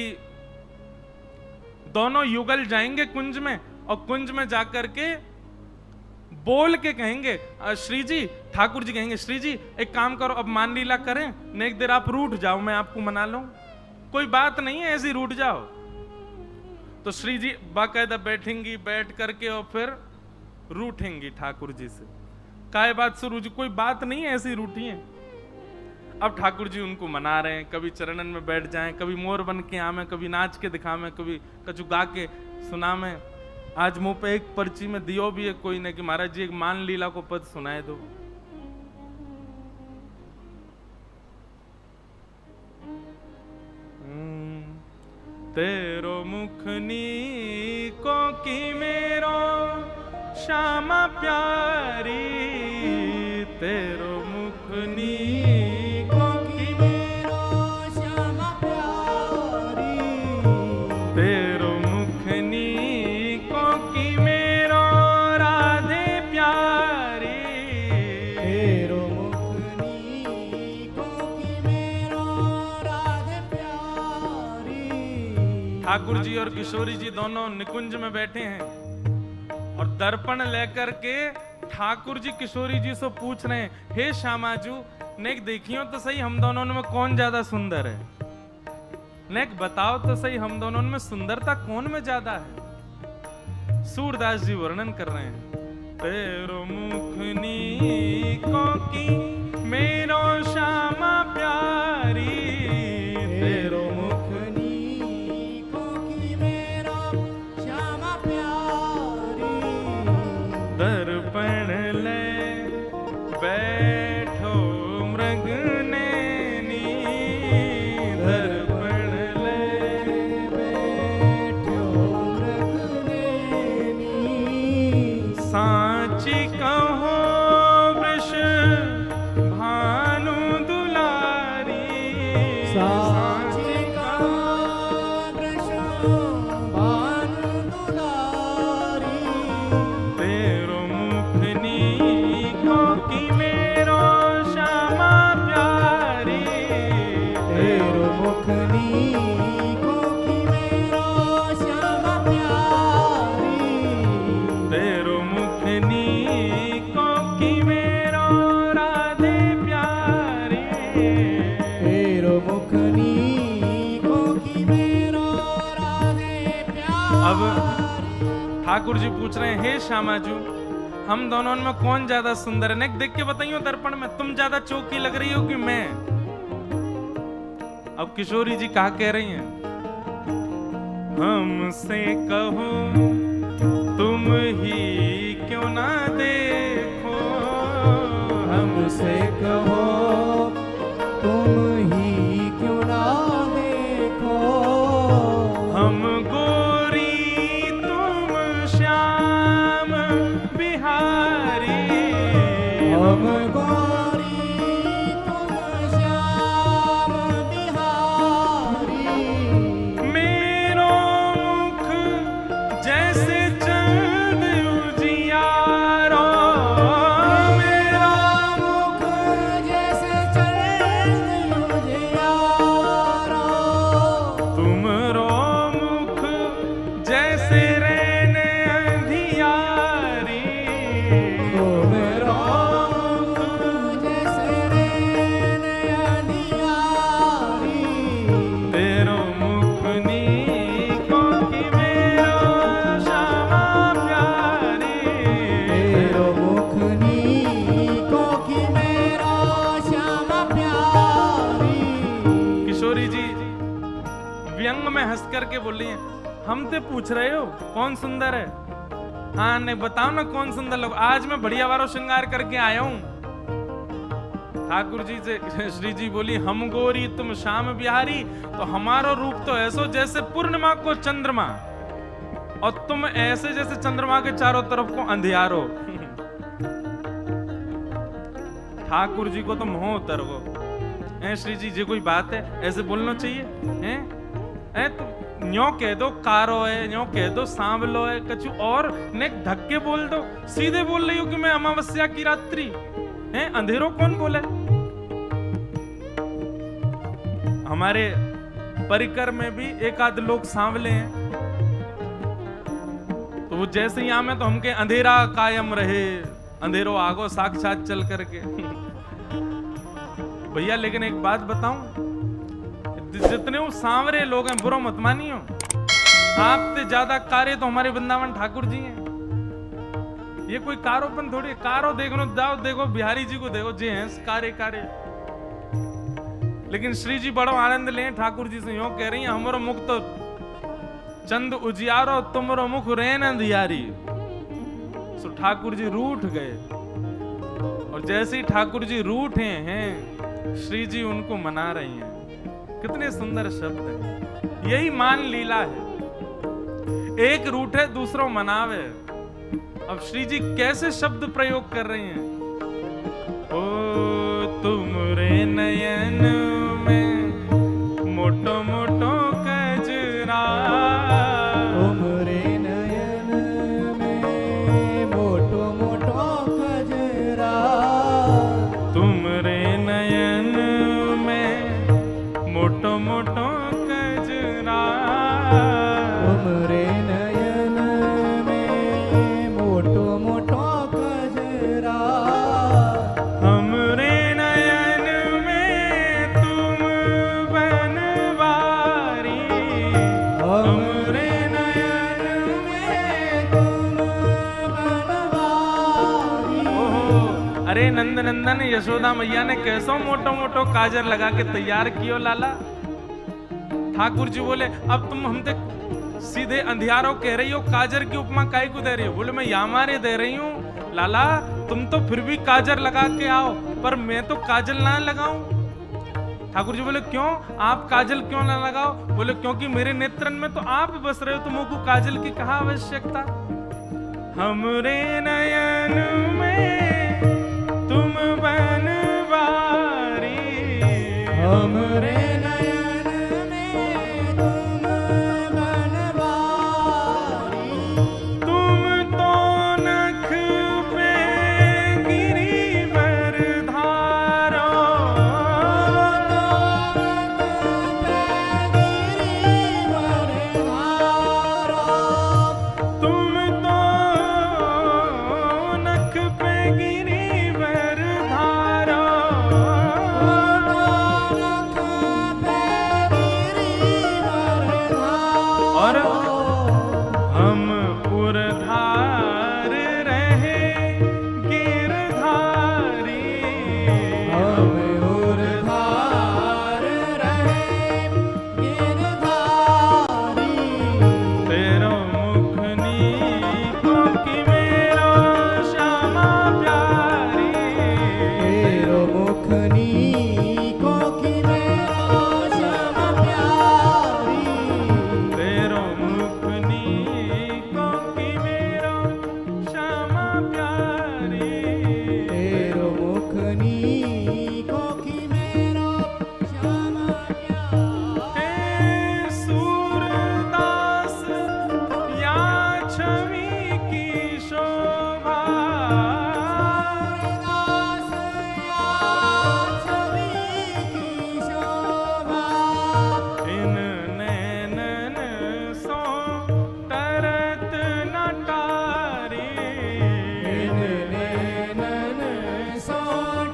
दोनों युगल जाएंगे कुंज में, और कुंज में जाकर के बोल के कहेंगे, श्री जी, ठाकुर जी कहेंगे, श्री जी एक काम करो, अब मान लीला करें न, एक देर आप रूठ जाओ, मैं आपको मना लूं, कोई बात नहीं है, ऐसे रूठ जाओ। तो श्री जी बाकायदा बैठेंगी, बैठ करके और फिर रूठेंगी ठाकुर जी से, काय बात शुरू जी, कोई बात नहीं है, ऐसी रूठी है। अब ठाकुर जी उनको मना रहे हैं, कभी चरणन में बैठ जाएं, कभी मोर बन के आवे, कभी नाच के दिखावे, कभी कछु गा के सुनावे। आज मुंह पे एक पर्ची में दियो भी है कोई ने कि महाराज जी एक मान लीला को पद सुनाए दो। तेरो मुखनी को की मेरो श्यामा प्यारी, तेरो मुखनी को की मेरो श्यामा प्यारी, तेरो मुखनी को की मेरो राधे प्यारी, तेरो मुखनी को की मेरो राधे प्यारी। ठाकुर जी और किशोरी जी दोनों निकुंज में बैठे हैं और दर्पण लेकर के ठाकुर जी किशोरी जी से पूछ रहे हैं, हे श्यामाजू नेक देखियो तो सही हम दोनों में कौन ज्यादा सुंदर है, नेक बताओ तो सही हम दोनों में सुंदरता कौन में ज्यादा है। सूरदास जी वर्णन कर रहे हैं, तेरो मुखनी को की मेरो श्यामा प्यारी, तेरो मुखनी को की मेरो श्यामा प्यारी, दर्पण ले बैठो मृग नैनी, दर्पण ले बैठो मृग नैनी, सांची कहो वृष भानु दुलारी, सांची कहो वृष भानु दुलारी, तेरो मुखनी को की मेरो श्यामा प्यारी, तेरो मुखनी को की मेरो श्यामा प्यारी, तेरो मुखनी को की मेरो राधे प्यारी, तेरो मुखनी को की मेरो राधे प्यारी। अब ठाकुर जी पूछ रहे हैं, हे श्यामाजू हम दोनों में कौन ज्यादा सुंदर है, नेक देख के बताइयो दर्पण में, तुम ज्यादा चौकी लग रही हो कि मैं। अब किशोरी जी कहा कह रही हैं, हमसे कहो तुम ही क्यों ना देखो, हमसे कहो तुम ही क्यों ना देखो, हम गोरी तुम श्याम बिहारी, हम गोरी तुम श्याम बिहारी, मेरो मुख जैसे चंद उजियारो, मेरा मुख जैसे चंद उजियारो, तुमरो मुख जैसे रैन अंधियारी, तुमरो मुख जैसे रैन अंधियारी, तेरो मुखनी को की मेरो श्यामा प्यारी, तेरो मुखनी को की मेरो श्यामा प्यारी। किशोरी जी व्यंग में हंस करके बोली हैं, हम ते पूछ रहे हो कौन सुंदर है, हाँ नहीं बताओ ना कौन सुंदर लग, आज मैं बढ़िया वारो श्रृंगार करके आया हूं। ठाकुर जी से श्री जी बोली, हम गोरी तुम श्याम बिहारी, तो हमारो रूप तो ऐसो जैसे पूर्णिमा को चंद्रमा, और तुम ऐसे जैसे चंद्रमा के चारों तरफ को अंधियारो। ठाकुर जी को तो मोह उतर गो, श्री जी जी कोई बात है, ऐसे बोलना चाहिए हैं, तो न्यो कह दो कारो है, न्यो कह दो सांवलो है, कछु और ने धक्के बोल दो, सीधे बोल रही हो कि मैं अमावस्या की रात्रि हैं, अंधेरों कौन बोले। हमारे परिकर में भी एक आध लोग सांवले हैं, वो जैसे यहाँ में तो हमके अंधेरा कायम रहे, अंधेरो आगो साक्षात चल करके। भैया लेकिन एक बात बताऊं, जितने वो सांवरे लोग हैं, बुरा मत मानियो, आपसे ज्यादा कार्य तो हमारे वृंदावन ठाकुर जी हैं। ये कोई कारोपन थोड़ी, कारो देखो जाओ, देखो बिहारी जी को देखो, जे हैं कार्य कार्य। लेकिन श्री जी बड़ो आनंद लें ठाकुर जी से, यूं कह रही हैं, हमारो मुख तो चंद उजियारो, तुमरो मुख रेन अंधियारी। सो ठाकुर जी रूठ गए, और जैसे ही ठाकुर जी रूठे हैं, श्री जी उनको मना रही हैं। कितने सुंदर शब्द हैं, यही मान लीला है। एक रूठे दूसरों मनावे। अब श्री जी कैसे शब्द प्रयोग कर रही हैं? ओ तुमरे नयन में मोटो मोटो कजरा, तुमरे नयन में मोटो मोटो कजरा, तुमरे नयन में मोटो मोटो कजरा, तुमरे नयन में मोटो मोटो कजरा, हमरे नयन में तुम बनवारी, हमरे नयन में तुम बनवारी। ओहो, अरे नंद नंदन यशोदा मैया ने कैसो मोटो मोटो काजर लगा के तैयार कियो लाला। ठाकुर जी बोले, अब तुम हमसे सीधे अंधियारों कह रही हो, काजर की उपमा काहे को दे रही हो? बोले मैं यामारे दे रही हूँ लाला, तुम तो फिर भी काजर लगा के आओ, पर मैं तो काजल ना लगाऊं। ठाकुर जी बोले क्यों, आप काजल क्यों ना लगाओ? बोले क्योंकि मेरे नेत्रन में तो आप बस रहे हो, तुमको काजल की कहाँ आवश्यकता। हमरे नयन में तुम बनवारी, हमरे नयन में तुम बनवारी, तुम तो नख पे गिरिवर धारो, तुम तो नख पे गिरिवर धारो, और हम उर्धार रहे गिरधारी, हम उर्धार रहे गिरधारी, तेरो मुख नीको कि मेरो श्यामा प्यारी, तेरो मुख नीको कि मेरो श्यामा प्यारी, तेरो मुख नीको कि मेरो श्यामा प्यारी, तेरो मुख नीको कि मेरो श्यामा प्यारी। हे सूरदास या छवि की शोभा, दास या छवि की शोभा, इन नैनन सो तरत नटारी, इन नैनन सो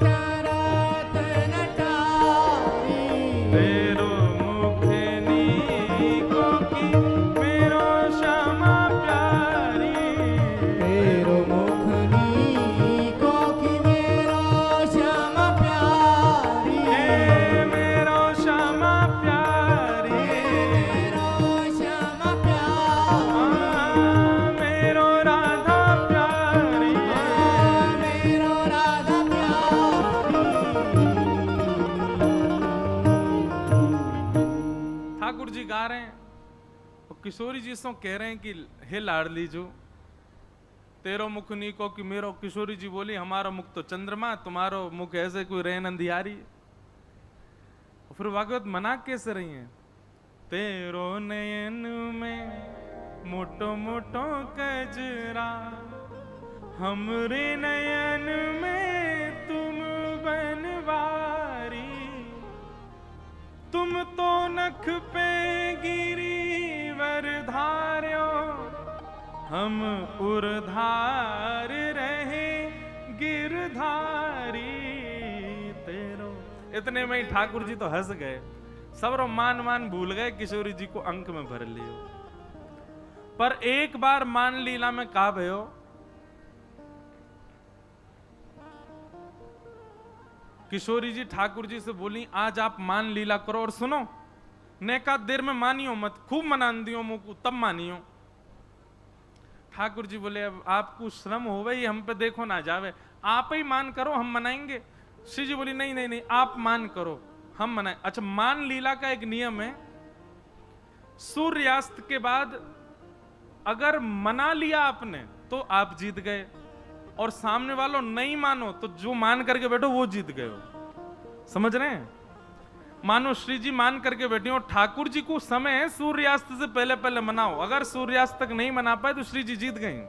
टरत नटारी, तेरो मुख नीको कि मेरो श्यामा प्यारी, तेरो मुख नीको कि मेरो श्यामा प्यारी, हे मेरो श्यामा प्यारी, मेरो श्यामा प्यारी, मेरो राधा प्यारी, मेरो राधा प्यारी। ठाकुर जी गा रहे हैं और किशोरी जी से कह रहे हैं कि हे लाडली जो, तेरो मुख नीको कि मेरो। किशोरी जी बोली हमारा मुख तो चंद्रमा, तुम्हारो मुख ऐसे कोई रेन अंधियारी। और फिर भागवत मना कैसे रही हैं? तेरो नयन में मोटो मोटो कजरा, हमरे नयन में तुम बनवारी, तुम तो नख पे गिरिवर धार्यो, हम उर्धार रहे गिरधारी तेरो। इतने में ही ठाकुर जी तो हंस गए, सबरो मान मान भूल गए, किशोरी जी को अंक में भर लियो। पर एक बार मान लीला में कहा भयो, किशोरी जी ठाकुर जी से बोली आज आप मान लीला करो और सुनो, नेका देर में मानियो मत, खूब मनान दियो मुझको तब मानियो। ठाकुर जी बोले अब आपको श्रम होवे ही हम पे देखो ना जावे, आप ही मान करो हम मनाएंगे। श्री जी बोली नहीं नहीं नहीं आप मान करो हम मनाए। अच्छा मान लीला का एक नियम है, सूर्यास्त के बाद अगर मना लिया आपने तो आप जीत गए, और सामने वालों नहीं मानो तो जो मान करके बैठो वो जीत गए हो। समझ रहे हैं? मानो श्री जी मान करके बैठी हो, ठाकुर जी को समय है सूर्यास्त से पहले पहले मनाओ, अगर सूर्यास्त तक नहीं मना पाए तो श्री जी जीत गए,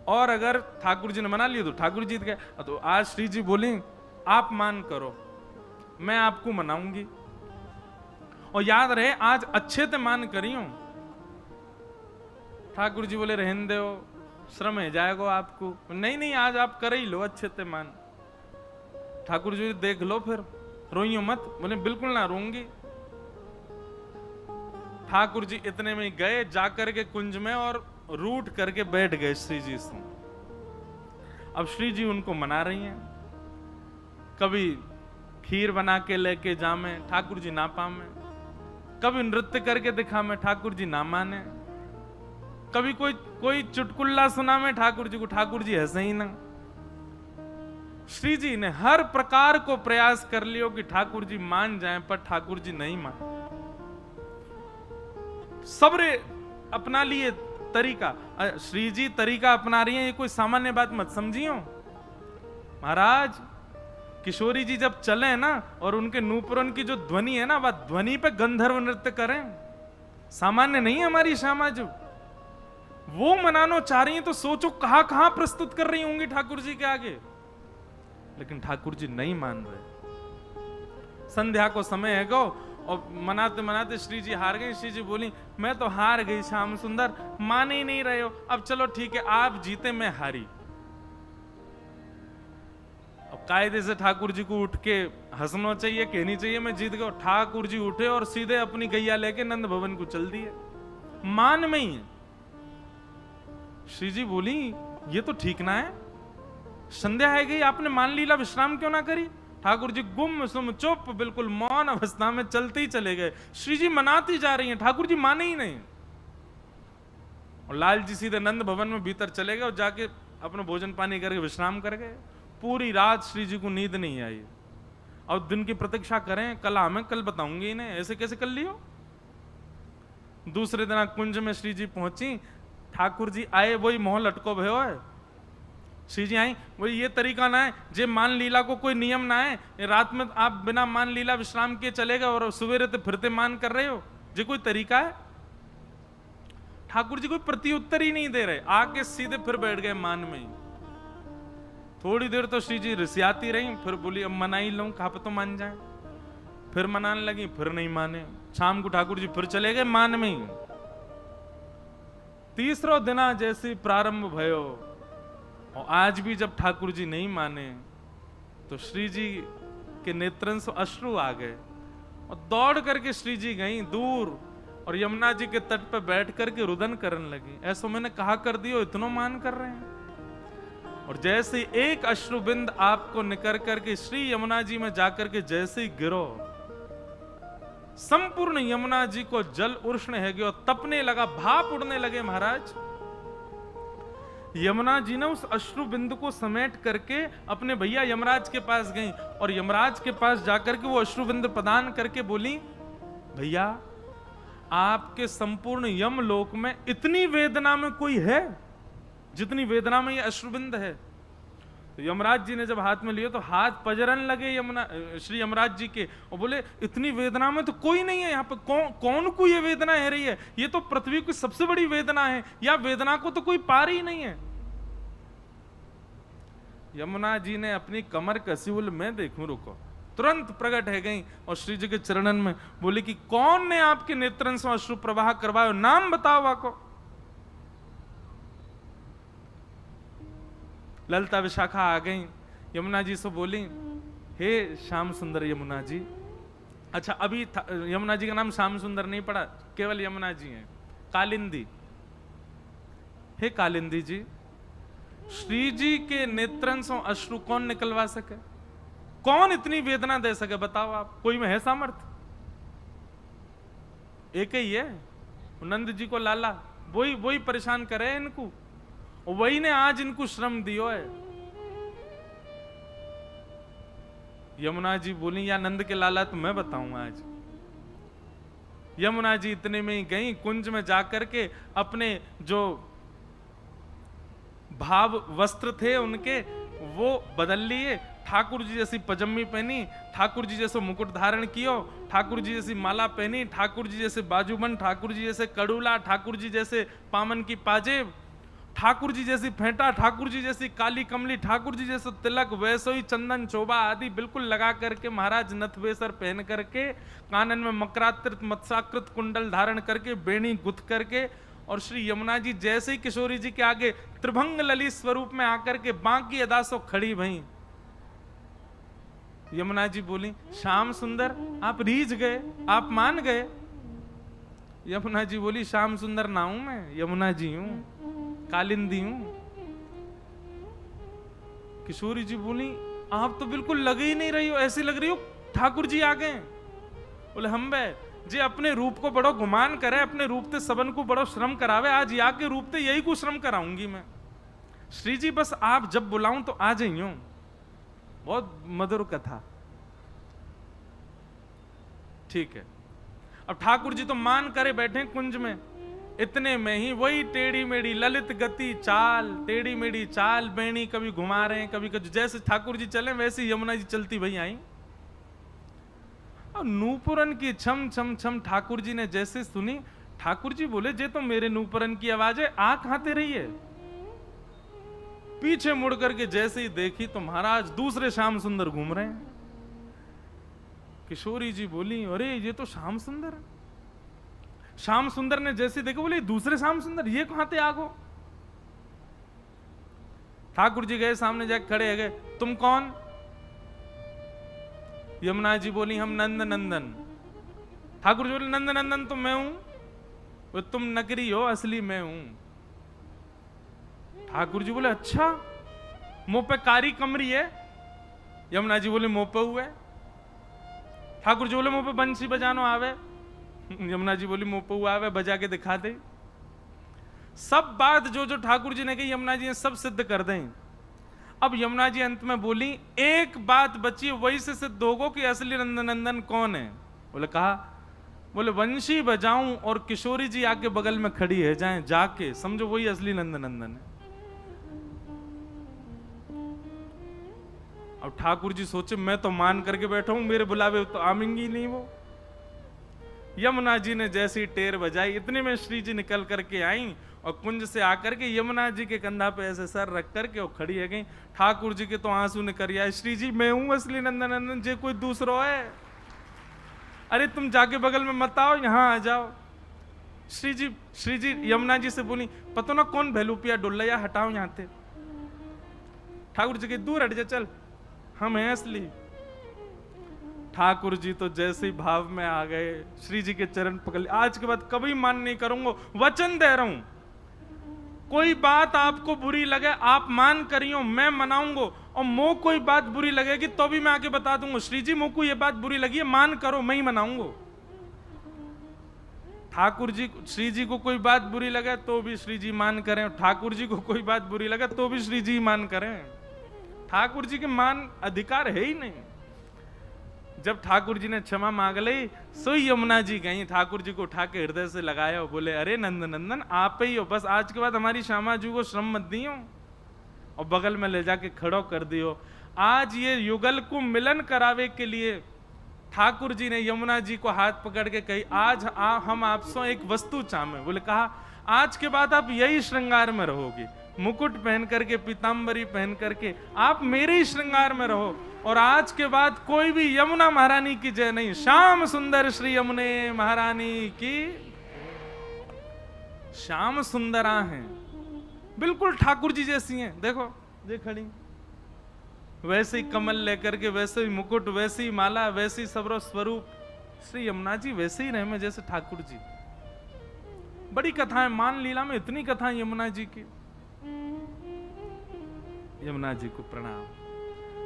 और अगर ठाकुर जी ने मना लिया तो ठाकुर जीत गए। तो आज श्री जी बोली आप मान करो मैं आपको मनाऊंगी, और याद रहे आज अच्छे से मान करियो। ठाकुर जी बोले रहने दो श्रम है जाएगा आपको, नहीं नहीं आज आप कर ही लो अच्छे से मान। ठाकुर जी देख लो फिर रोइयो मत, बोले बिल्कुल ना रोऊंगी। ठाकुर जी इतने में गए जाकर के कुंज में और रूठ करके बैठ गए श्री जी से। अब श्री जी उनको मना रही हैं, कभी खीर बना के लेके जामे ठाकुर जी ना पामे, कभी नृत्य करके दिखा में ठाकुर जी ना माने, कभी कोई चुटकुल्ला सुना में ठाकुर जी को ठाकुर जी हंसे ही ना। श्री जी ने हर प्रकार को प्रयास कर लियो कि ठाकुर जी मान जाएं, पर ठाकुर जी नहीं मान। सबरे अपना लिए तरीका, श्री जी तरीका अपना रही है, ये कोई सामान्य बात मत समझियो। महाराज किशोरी जी जब चले ना और उनके नूपुरन की जो ध्वनि है ना, वह ध्वनि पे गंधर्व नृत्य करें, सामान्य नहीं है हमारी श्यामा जो। वो मनानो चाह रही है तो सोचो कहां कहां प्रस्तुत कर रही होंगी ठाकुर जी के आगे, लेकिन ठाकुर जी नहीं मान रहे। संध्या को समय है गो और मनाते मनाते श्री जी हार गई। श्री जी बोली मैं तो हार गई श्याम सुंदर, मान ही नहीं रहे हो, अब चलो ठीक है आप जीते मैं हारी। अब कायदे से ठाकुर जी को उठ के हंसना चाहिए, कहनी चाहिए मैं जीत गया। ठाकुर जी उठे और सीधे अपनी गैया लेके नंद भवन को चल दिए, मान में ही है। श्री जी बोली ये तो ठीक ना है, संध्या है गई आपने मान लीला विश्राम क्यों ना करी। ठाकुर जी गुम सुम चुप बिल्कुल मौन अवस्था में चलते ही चले गए। श्री जी मनाती जा रही हैं, ठाकुर जी माने ही नहीं। और लाल जी सीधे नंद भवन में भीतर चले गए और जाके अपना भोजन पानी करके विश्राम कर गए। पूरी रात श्री जी को नींद नहीं आई। और दिन की प्रतीक्षा करें, कल हमें कल बताऊंगी इन्हें, ऐसे कैसे कर लियो। दूसरे दिन कुंज में श्री जी पहुंची, ठाकुर जी आए वही मोह लटको भयो है। श्री जी आई वही ये तरीका ना है जे मान लीला को कोई नियम ना है, रात में आप बिना मान लीला विश्राम किए चले गए और सवेरे तो फिरते मान कर रहे हो, जे कोई तरीका है। ठाकुर जी कोई प्रत्युत्तर ही नहीं दे रहे, आके सीधे फिर बैठ गए मान में ही। थोड़ी देर तो श्री जी रिसियाती रही, फिर बोली अब मना ही लूं, कहा तो मान जाए। फिर मनाने लगी, फिर नहीं माने। शाम को ठाकुर जी फिर चले गए मान में ही। तीसरा दिना जैसे प्रारंभ भयो और आज भी जब ठाकुर जी नहीं माने तो श्री जी के नेत्रन से अश्रु आ गए और दौड़ करके श्री जी गई दूर और यमुना जी के तट पर बैठ करके रुदन करने लगी। ऐसा मैंने कहा कर दियो, इतना मान कर रहे हैं। और जैसे एक अश्रु बिंद आपको निकर करके श्री यमुना जी में जाकर के जैसे ही गिरो, संपूर्ण यमुना जी को जल उष्ण है गया, तपने लगा, भाप उड़ने लगे। महाराज यमुना जी ने उस अश्रु बिंदु को समेट करके अपने भैया यमराज के पास गई और यमराज के पास जाकर के वो अश्रु बिंदु प्रदान करके बोली भैया आपके संपूर्ण यमलोक में इतनी वेदना में कोई है जितनी वेदना में ये अश्रुबिंद है। तो यमराज जी ने जब हाथ में लिए तो हाथ पजरन लगे श्री यमराज जी के और बोले इतनी वेदना में तो कोई नहीं है यहाँ पे, कौन को ये वेदना है रही है, ये तो पृथ्वी की सबसे बड़ी वेदना है, या वेदना को तो कोई पार ही नहीं है। यमुना जी ने अपनी कमर कसी, बोले मैं देखूं, रुको। तुरंत प्रकट है गई और श्री जी के चरणन में बोले कि कौन ने आपके नेत्रन से अश्रु प्रवाह करवायो, नाम बताओ आपको। ललिता विशाखा आ गई, यमुना जी से बोली, हे श्याम सुंदर यमुना जी। अच्छा, अभी यमुना जी का नाम श्याम सुंदर नहीं पड़ा, केवल यमुना जी हैं। कालिंदी, हे कालिंदी जी, श्री जी के नेत्रन से अश्रु कौन निकलवा सके? कौन इतनी वेदना दे सके? बताओ आप, कोई में है सामर्थ्य? एक ही है, नंद जी को लाला, वही परेशान करे इनको, वही ने आज इनको श्रम दियो है। यमुना जी बोली, या नंद के लाला तो मैं बताऊं आज। यमुना जी इतने में ही गई, कुंज में जाकर के अपने जो भाव वस्त्र थे उनके वो बदल लिए, ठाकुर जी जैसी पजम्मी पहनी, ठाकुर जी जैसे मुकुट धारण कियो, ठाकुर जी जैसी माला पहनी, ठाकुर जी जैसे बाजूबंद, ठाकुर जी जैसे कड़ूला, ठाकुर जी जैसे पामन की पाजेब, ठाकुर जी जैसी फेंटा, ठाकुर जी जैसी काली कमली, ठाकुर जी जैसे तिलक, वैसे ही चंदन चोबा आदि बिल्कुल लगा करके महाराज नथवेसर पहन करके, कानन में मकराकृत मत्स्याकृत कुंडल धारण करके, बेणी गुथ करके, और श्री यमुना जी जैसे ही किशोरी जी के आगे त्रिभंग ललित स्वरूप में आकर के बाकी अदा सो खड़ी भई। यमुना जी बोली, श्याम सुंदर आप रीझ गए, आप मान गए? यमुना जी बोली, श्याम सुंदर ना हूं मैं, यमुना जी हूं, कालिंदी हूं। किशोरी जी बोली, आप तो बिल्कुल लग ही नहीं रही हो, ऐसी लग रही हो ठाकुर जी आ गए। बोले, हम बे जे अपने रूप को बड़ो गुमान करे, अपने रूप ते सबन को बड़ो श्रम करावे, आज या के रूप ते यही को श्रम कराऊंगी मैं। श्री जी बस आप जब बुलाऊं तो आ जाइयो। बहुत मधुर कथा। ठीक है, अब ठाकुर जी तो मान करे बैठे कुंज में, इतने में ही वही टेढ़ी मेढ़ी ललित गति चाल, टेढ़ी मेढ़ी चाल, बेणी कभी घुमा रहे हैं, कभी कभी जैसे ठाकुर जी चले वैसे यमुना जी चलती भई आई। और नूपुरन की छम छम छम ठाकुर जी ने जैसे सुनी, ठाकुर जी बोले, जे तो मेरे नूपुरन की आवाज है, आ कहां रही है? पीछे मुड़ करके जैसे ही देखी तो महाराज दूसरे श्याम सुंदर घूम रहे हैं। किशोरी जी बोली, अरे ये तो श्याम सुंदर है। श्याम सुंदर ने जैसे देखो, बोले दूसरे श्याम सुंदर ये कहां थे आगो? ठाकुर जी गए सामने जाके खड़े है गए, तुम कौन? यमुना जी बोली, हम नंद नंदन। ठाकुर जी बोले, नंद नंदन तो मैं हूं। वो तुम नकली हो, असली मैं हूं। ठाकुर जी बोले, अच्छा मुंह पे कारी कमरी है? यमुना जी बोले, मुंह पे हुए। ठाकुर जी बोले, मुंह पे बंसी बजानो आवे? यमुना जी बोली, मुंह पे हुआ आवे, बजा के दिखा दे। सब बात जो जो ठाकुर जी ने कही यमुना जी ने सब सिद्ध कर दें। अब यमुना जी अंत में बोली, एक बात बची, वही से सिद्ध होगो कि असली नंदनंदन कौन है। बोले, कहा? बोले, वंशी बजाऊं और किशोरी जी आके बगल में खड़ी है जाए, जाके समझो वही असली नंदनंदन है। अब ठाकुर जी सोचे, मैं तो मान करके बैठा हूं, मेरे बुलावे तो आमेंगी नहीं वो। यमुना जी ने जैसी टेर बजाई, इतने में श्री जी निकल करके आई और कुंज से आकर के यमुना जी के कंधा पे ऐसे सर रख करके वो खड़ी है गई। ठाकुर जी के तो आंसू निकल आए, श्री जी मैं हूं असली नंदनंदन, जे कोई दूसरो है? अरे तुम जाके बगल में मत आओ, यहां आ जाओ। श्री जी यमुना जी से बोली, पता ना कौन भैलूपिया डुल्लैया, हटाओ यहां से। ठाकुर जी के, दूर हट जा, चल हम हैं असली। ठाकुर जी तो जैसे ही भाव में आ गए, श्री जी के चरण पकड़ लिए, आज के बाद कभी मान नहीं करूंगा, वचन दे रहा हूं, कोई बात आपको बुरी लगे आप मान करियो, मैं मनाऊंगा, और मो कोई बात बुरी लगेगी तो भी मैं आके बता दूंगा, श्री जी मुझको ये बात बुरी लगी है, मान करो, मैं ही मनाऊंगा। ठाकुर जी, श्री जी को कोई बात बुरी लगे तो भी श्री जी मान करें, ठाकुर जी को कोई बात बुरी लगे तो भी श्री जी मान करें। ठाकुर जी के मान अधिकार है ही नहीं। जब ठाकुर जी ने क्षमा मांग ली, सो यमुना जी गई, ठाकुर जी को उठा के हृदय से लगाया और बोले, अरे नंदनंदन आप ही हो, बस आज के बाद हमारी श्यामा जी को श्रम मत दियो, और बगल में ले जाके खड़ो कर दियो। आज ये युगल को मिलन करावे के लिए ठाकुर जी ने यमुना जी को हाथ पकड़ के कही, आज हम आपसे एक वस्तु चाहे। बोले, कहा? आज के बाद आप यही श्रृंगार में रहोगे, मुकुट पहन करके, पीतांबरी पहन करके आप मेरे ही श्रृंगार में रहो, और आज के बाद कोई भी यमुना महारानी की जय नहीं, श्याम सुंदर श्री यमुने महारानी की। श्याम सुंदरा हैं, बिल्कुल ठाकुर जी जैसी हैं। देखो जे खड़ी, वैसे ही कमल लेकर के, वैसे ही मुकुट, वैसे ही माला, वैसे ही सबरो स्वरूप। श्री यमुना जी वैसे ही रहे में जैसे ठाकुर जी। बड़ी कथाएं मान लीला में, इतनी कथाएं यमुना जी की। यमुना जी को प्रणाम।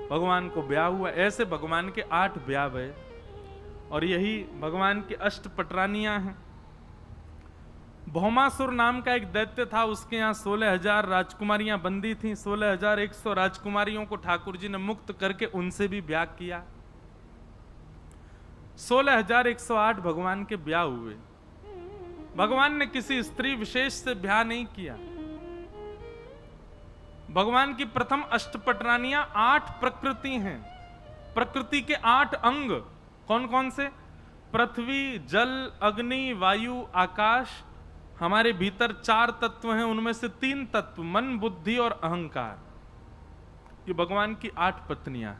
भगवान को ब्याह हुआ, ऐसे भगवान के 8 ब्याह हुए और यही भगवान की अष्ट पटरानियां हैं। भौमासुर नाम का एक दैत्य था, उसके यहाँ 16,000 राजकुमारियां बंदी थीं। 16,100 राजकुमारियों को ठाकुर जी ने मुक्त करके उनसे भी ब्याह किया। 16,108 भगवान के ब्याह हुए। भगवान ने किसी स्त्री विशेष से ब्याह नहीं किया। भगवान की प्रथम अष्टपटरानियां 8 प्रकृति हैं। प्रकृति के 8 अंग कौन कौन से? पृथ्वी, जल, अग्नि, वायु, आकाश। हमारे भीतर 4 तत्व हैं, उनमें से 3 तत्व मन, बुद्धि और अहंकार। ये भगवान की 8 पत्नियां।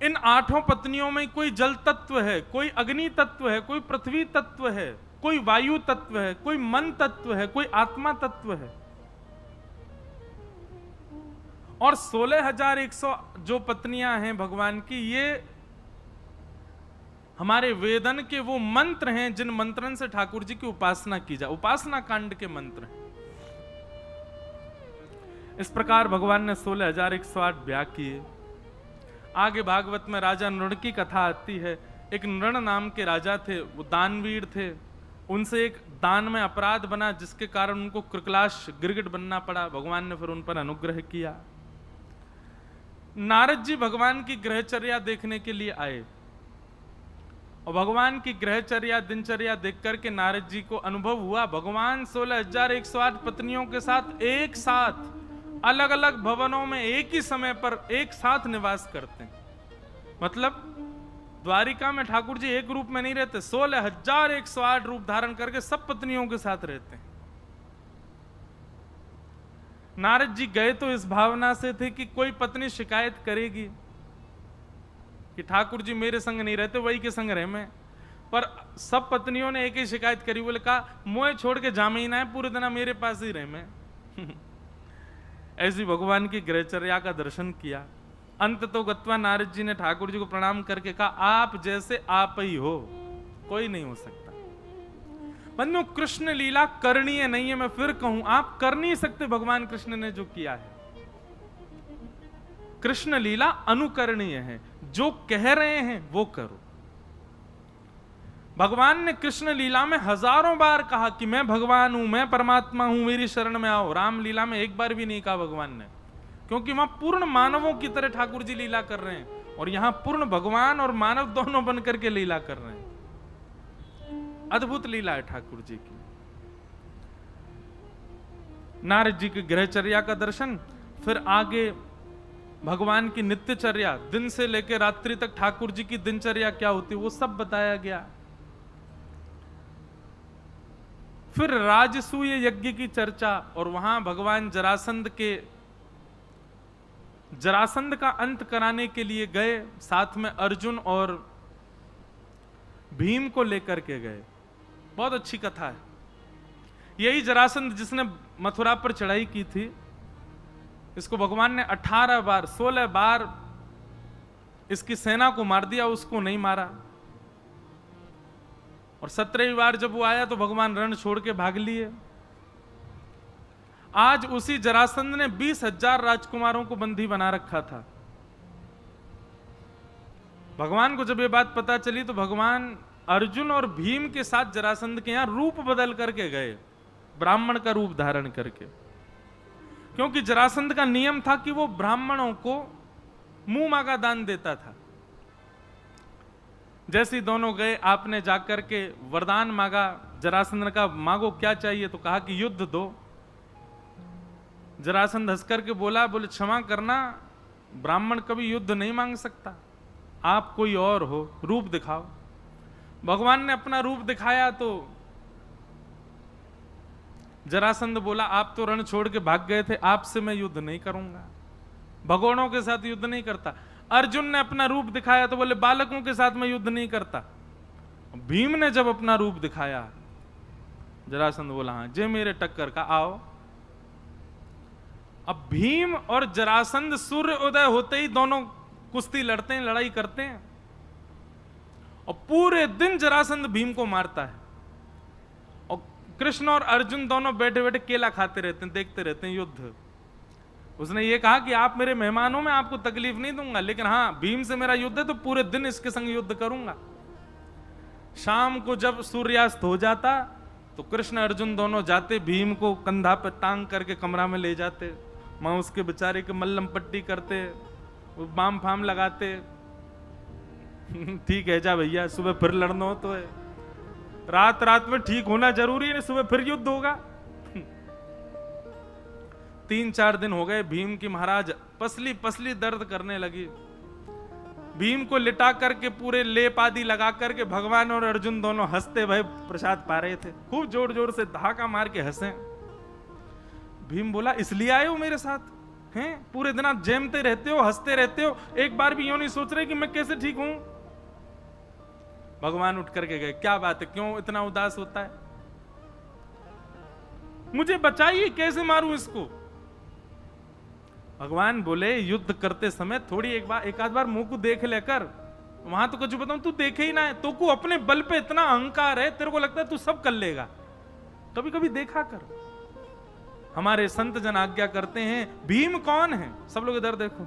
इन 8 पत्नियों में कोई जल तत्व है, कोई अग्नि तत्व है, कोई पृथ्वी तत्व है, कोई वायु तत्व है, कोई मन तत्व है, कोई आत्मा तत्व है। और 16,100 जो पत्नियां हैं भगवान की, ये हमारे वेदन के वो मंत्र हैं जिन मंत्रन से ठाकुर जी की उपासना की जाए। उपासना कांड के मंत्र हैं। इस प्रकार भगवान ने 16,108 ब्याह किए। आगे भागवत में राजा नृण की कथा आती है। एक नृण नाम के राजा थे, वो दानवीर थे। उनसे एक दान में अपराध बना, जिसके कारण उनको कृकलाश गिरगिट बनना पड़ा। भगवान ने फिर उन पर अनुग्रह किया। नारद जी भगवान की ग्रहचर्या देखने के लिए आए और भगवान की ग्रहचर्या, दिनचर्या देख करके नारद जी को अनुभव हुआ, भगवान 16,108 पत्नियों के साथ एक साथ अलग अलग भवनों में एक ही समय पर एक साथ निवास करते हैं। मतलब द्वारिका में ठाकुर जी एक रूप में नहीं रहते, 16,108 रूप धारण करके सब पत्नियों के साथ रहते हैं। नारद जी गए तो इस भावना से थे कि कोई पत्नी शिकायत करेगी कि ठाकुर जी मेरे संग नहीं रहते, वही के संग रहे मैं। पर सब पत्नियों ने एक ही शिकायत करी, बोले कहा मोए छोड़ के जामे ही ना है, पूरे दिन मेरे पास ही रहे मैं। ऐसी भगवान की ग्रहचर्या का दर्शन किया। अंत तो गत्वा नारद जी ने ठाकुर जी को प्रणाम करके कहा, आप जैसे आप ही हो, कोई नहीं हो सकता। बंधु, कृष्ण लीला करणीय नहीं है। मैं फिर कहूं, आप कर नहीं सकते भगवान कृष्ण ने जो किया है। कृष्ण लीला अनुकरणीय है। जो कह रहे हैं वो करो। भगवान ने कृष्ण लीला में हजारों बार कहा कि मैं भगवान हूं, मैं परमात्मा हूं, मेरी शरण में आओ। राम लीला में एक बार भी नहीं कहा भगवान ने, क्योंकि वहां पूर्ण मानवों की तरह ठाकुर जी लीला कर रहे हैं और यहां पूर्ण भगवान और मानव दोनों बन करके लीला कर रहे हैं। अद्भुत लीला है ठाकुर जी की। नारद जी की ग्रहचर्या का दर्शन, फिर आगे भगवान की नित्यचर्या, दिन से लेकर रात्रि तक ठाकुर जी की दिनचर्या क्या होती है वो सब बताया गया। फिर राजसूय यज्ञ की चर्चा, और वहां भगवान जरासंध का अंत कराने के लिए गए। साथ में अर्जुन और भीम को लेकर के गए। बहुत अच्छी कथा है। यही जरासंध जिसने मथुरा पर चढ़ाई की थी, इसको भगवान ने 18 बार 16 बार इसकी सेना को मार दिया, उसको नहीं मारा। और 17वीं बार जब वो आया तो भगवान रण छोड़ के भाग लिए। आज उसी जरासंध ने 20,000 राजकुमारों को बंदी बना रखा था। भगवान को जब ये बात पता चली तो भगवान अर्जुन और भीम के साथ जरासंध के यहां रूप बदल करके गए, ब्राह्मण का रूप धारण करके। क्योंकि जरासंध का नियम था कि वो ब्राह्मणों को मुंह मांगा दान देता था। जैसे ही दोनों गए, आपने जाकर के वरदान मांगा। जरासंध ने कहा मांगो क्या चाहिए, तो कहा कि युद्ध दो। जरासंध हंस करके बोले क्षमा करना, ब्राह्मण कभी युद्ध नहीं मांग सकता, आप कोई और हो, रूप दिखाओ। भगवान ने अपना रूप दिखाया तो जरासंध बोला आप तो रण छोड़ के भाग गए थे, आपसे मैं युद्ध नहीं करूंगा, भगोड़ों के साथ युद्ध नहीं करता। अर्जुन ने अपना रूप दिखाया तो बोले बालकों के साथ मैं युद्ध नहीं करता। भीम ने जब अपना रूप दिखाया, जरासंध बोला हाँ जे मेरे टक्कर का आओ। अब भीम और जरासंध सूर्य उदय होते ही दोनों कुश्ती लड़ते हैं, लड़ाई करते हैं, और पूरे दिन जरासंध भीम को मारता है, और कृष्ण और अर्जुन दोनों बैठे बैठे केला खाते रहते हैं, देखते रहते हैं युद्ध। उसने ये कहा कि आप मेरे मेहमान हो, मैं आपको तकलीफ नहीं दूंगा, लेकिन हाँ भीम से मेरा युद्ध है तो पूरे दिन इसके संग युद्ध करूंगा। शाम को जब सूर्यास्त हो जाता तो कृष्ण अर्जुन दोनों जाते, भीम को कंधा पर टांग करके कमरा में ले जाते, वहां उसके बेचारे के मल्लम पट्टी करते, वो बाम फाम लगाते। ठीक है जा भैया, सुबह फिर लड़ना हो तो है, रात रात में ठीक होना जरूरी है, सुबह फिर युद्ध होगा। 3-4 दिन हो गए, भीम की महाराज पसली पसली दर्द करने लगी। भीम को लिटा करके पूरे लेप आदि लगा करके भगवान और अर्जुन दोनों हंसते भय प्रसाद पा रहे थे, खूब जोर जोर से धक्का मार के हंसे। भीम बोला, इसलिए आए हो मेरे साथ हैं? पूरे दिन आप जैमते रहते हो, हंसते रहते हो, एक बार भी यूं नहीं सोच रहे कि मैं कैसे ठीक हूं? भगवान उठ करके गए, क्या बात है, क्यों इतना उदास होता है? मुझे बचाइए, कैसे मारूं इसको? भगवान बोले, युद्ध करते समय थोड़ी एक आध बार मुंह को देख लेकर, वहां तो कुछ बताऊं, तू देखे ही ना है, तो को अपने बल पे इतना अहंकार है, तेरे को लगता है तू सब कर लेगा, कभी कभी देखा कर। हमारे संत जन आज्ञा करते हैं, भीम कौन है? सब लोग इधर देखो,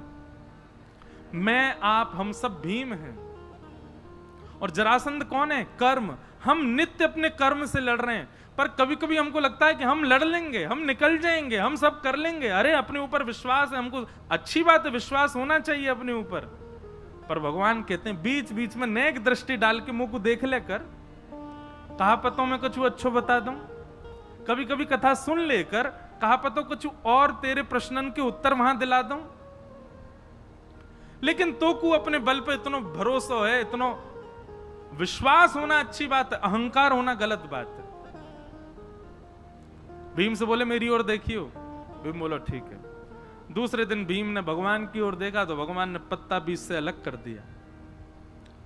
मैं आप हम सब भीम हैं। और जरासंध कौन है? कर्म। हम नित्य अपने कर्म से लड़ रहे हैं, पर कभी कभी हमको लगता है कि हम लड़ लेंगे, हम निकल जाएंगे, हम सब कर लेंगे। अरे अपने ऊपर विश्वास है, हमको अच्छी बात है, विश्वास होना चाहिए अपने ऊपर। पर भगवान कहते हैं बीच बीच में नेक दृष्टि डाल के मुंह को देख लेकर, कहा पतों में कुछ अच्छो बता दूं, कभी कभी कथा सुन लेकर कहा पतो कुछ और तेरे प्रश्नन के उत्तर वहां दिला दूं। लेकिन तो को अपने बल पे इतना भरोसा है, इतना विश्वास होना अच्छी बात है, अहंकार होना गलत बात है। भीम से बोले मेरी ओर देखियो, भीम बोलो ठीक है। दूसरे दिन भीम ने भगवान की ओर देखा तो भगवान ने पत्ता बीच से अलग कर दिया।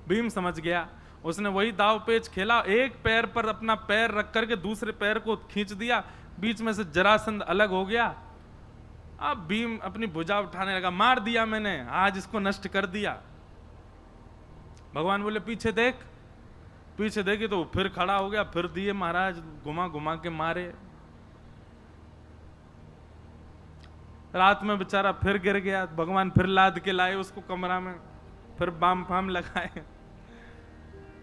भीम समझ गया, उसने वही दाव पेच खेला, एक पैर पर अपना पैर रख करके दूसरे पैर को खींच दिया, बीच में से जरासंध अलग हो गया। अब भीम अपनी भुजा उठाने लगा, मार दिया मैंने, आज इसको नष्ट कर दिया। भगवान बोले पीछे देख, पीछे देखी तो फिर खड़ा हो गया, फिर दिए महाराज घुमा घुमा के मारे। रात में बेचारा फिर गिर गया, भगवान फिर लाद के लाए उसको कमरा में, फिर बाम फाम लगाए।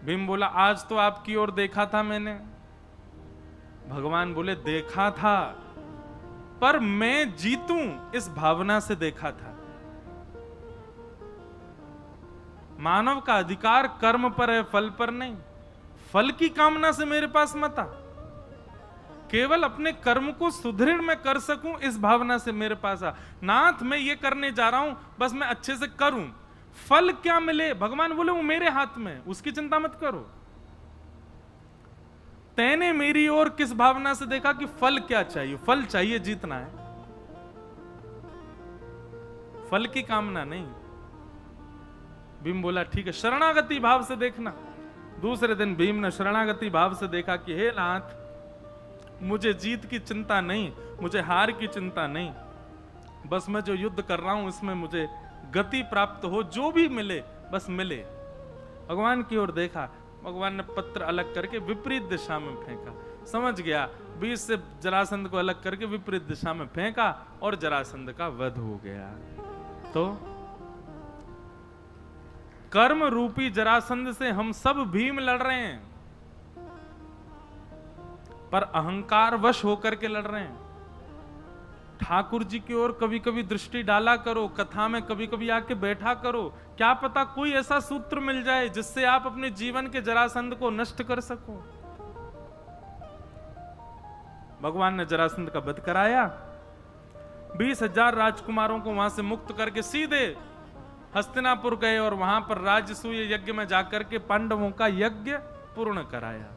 भीम बोला आज तो आपकी ओर देखा था मैंने। भगवान बोले देखा था, पर मैं जीतूं इस भावना से देखा था। मानव का अधिकार कर्म पर है, फल पर नहीं। फल की कामना से मेरे पास मत आ, केवल अपने कर्म को सुदृढ़ मैं कर सकूं इस भावना से मेरे पास आ। नाथ मैं ये करने जा रहा हूं, बस मैं अच्छे से करूं, फल क्या मिले भगवान बोले वो मेरे हाथ में, उसकी चिंता मत करो। तैने मेरी ओर किस भावना से देखा कि फल क्या चाहिए? फल चाहिए, जीतना है, फल की कामना नहीं। भीम बोला ठीक है, शरणागति भाव से देखना। दूसरे दिन भीम ने शरणागति भाव से देखा कि हे नाथ, मुझे जीत की चिंता नहीं, मुझे हार की चिंता नहीं, बस मैं जो युद्ध कर रहा हूं इसमें मुझे गति प्राप्त हो, जो भी मिले बस मिले। भगवान की ओर देखा, भगवान ने पत्र अलग करके विपरीत दिशा में फेंका। समझ गया, बीच से जरासंध को अलग करके विपरीत दिशा में फेंका और जरासंध का वध हो गया। तो कर्म रूपी जरासंध से हम सब भीम लड़ रहे हैं, पर अहंकार वश होकर के लड़ रहे हैं। ठाकुर जी की ओर कभी कभी दृष्टि डाला करो, कथा में कभी कभी आके बैठा करो, क्या पता कोई ऐसा सूत्र मिल जाए जिससे आप अपने जीवन के जरासंध को नष्ट कर सको। भगवान ने जरासंध का वध कराया, 20,000 राजकुमारों को वहां से मुक्त करके सीधे हस्तिनापुर गए और वहां पर राजसूय यज्ञ में जाकर के पांडवों का यज्ञ पूर्ण कराया।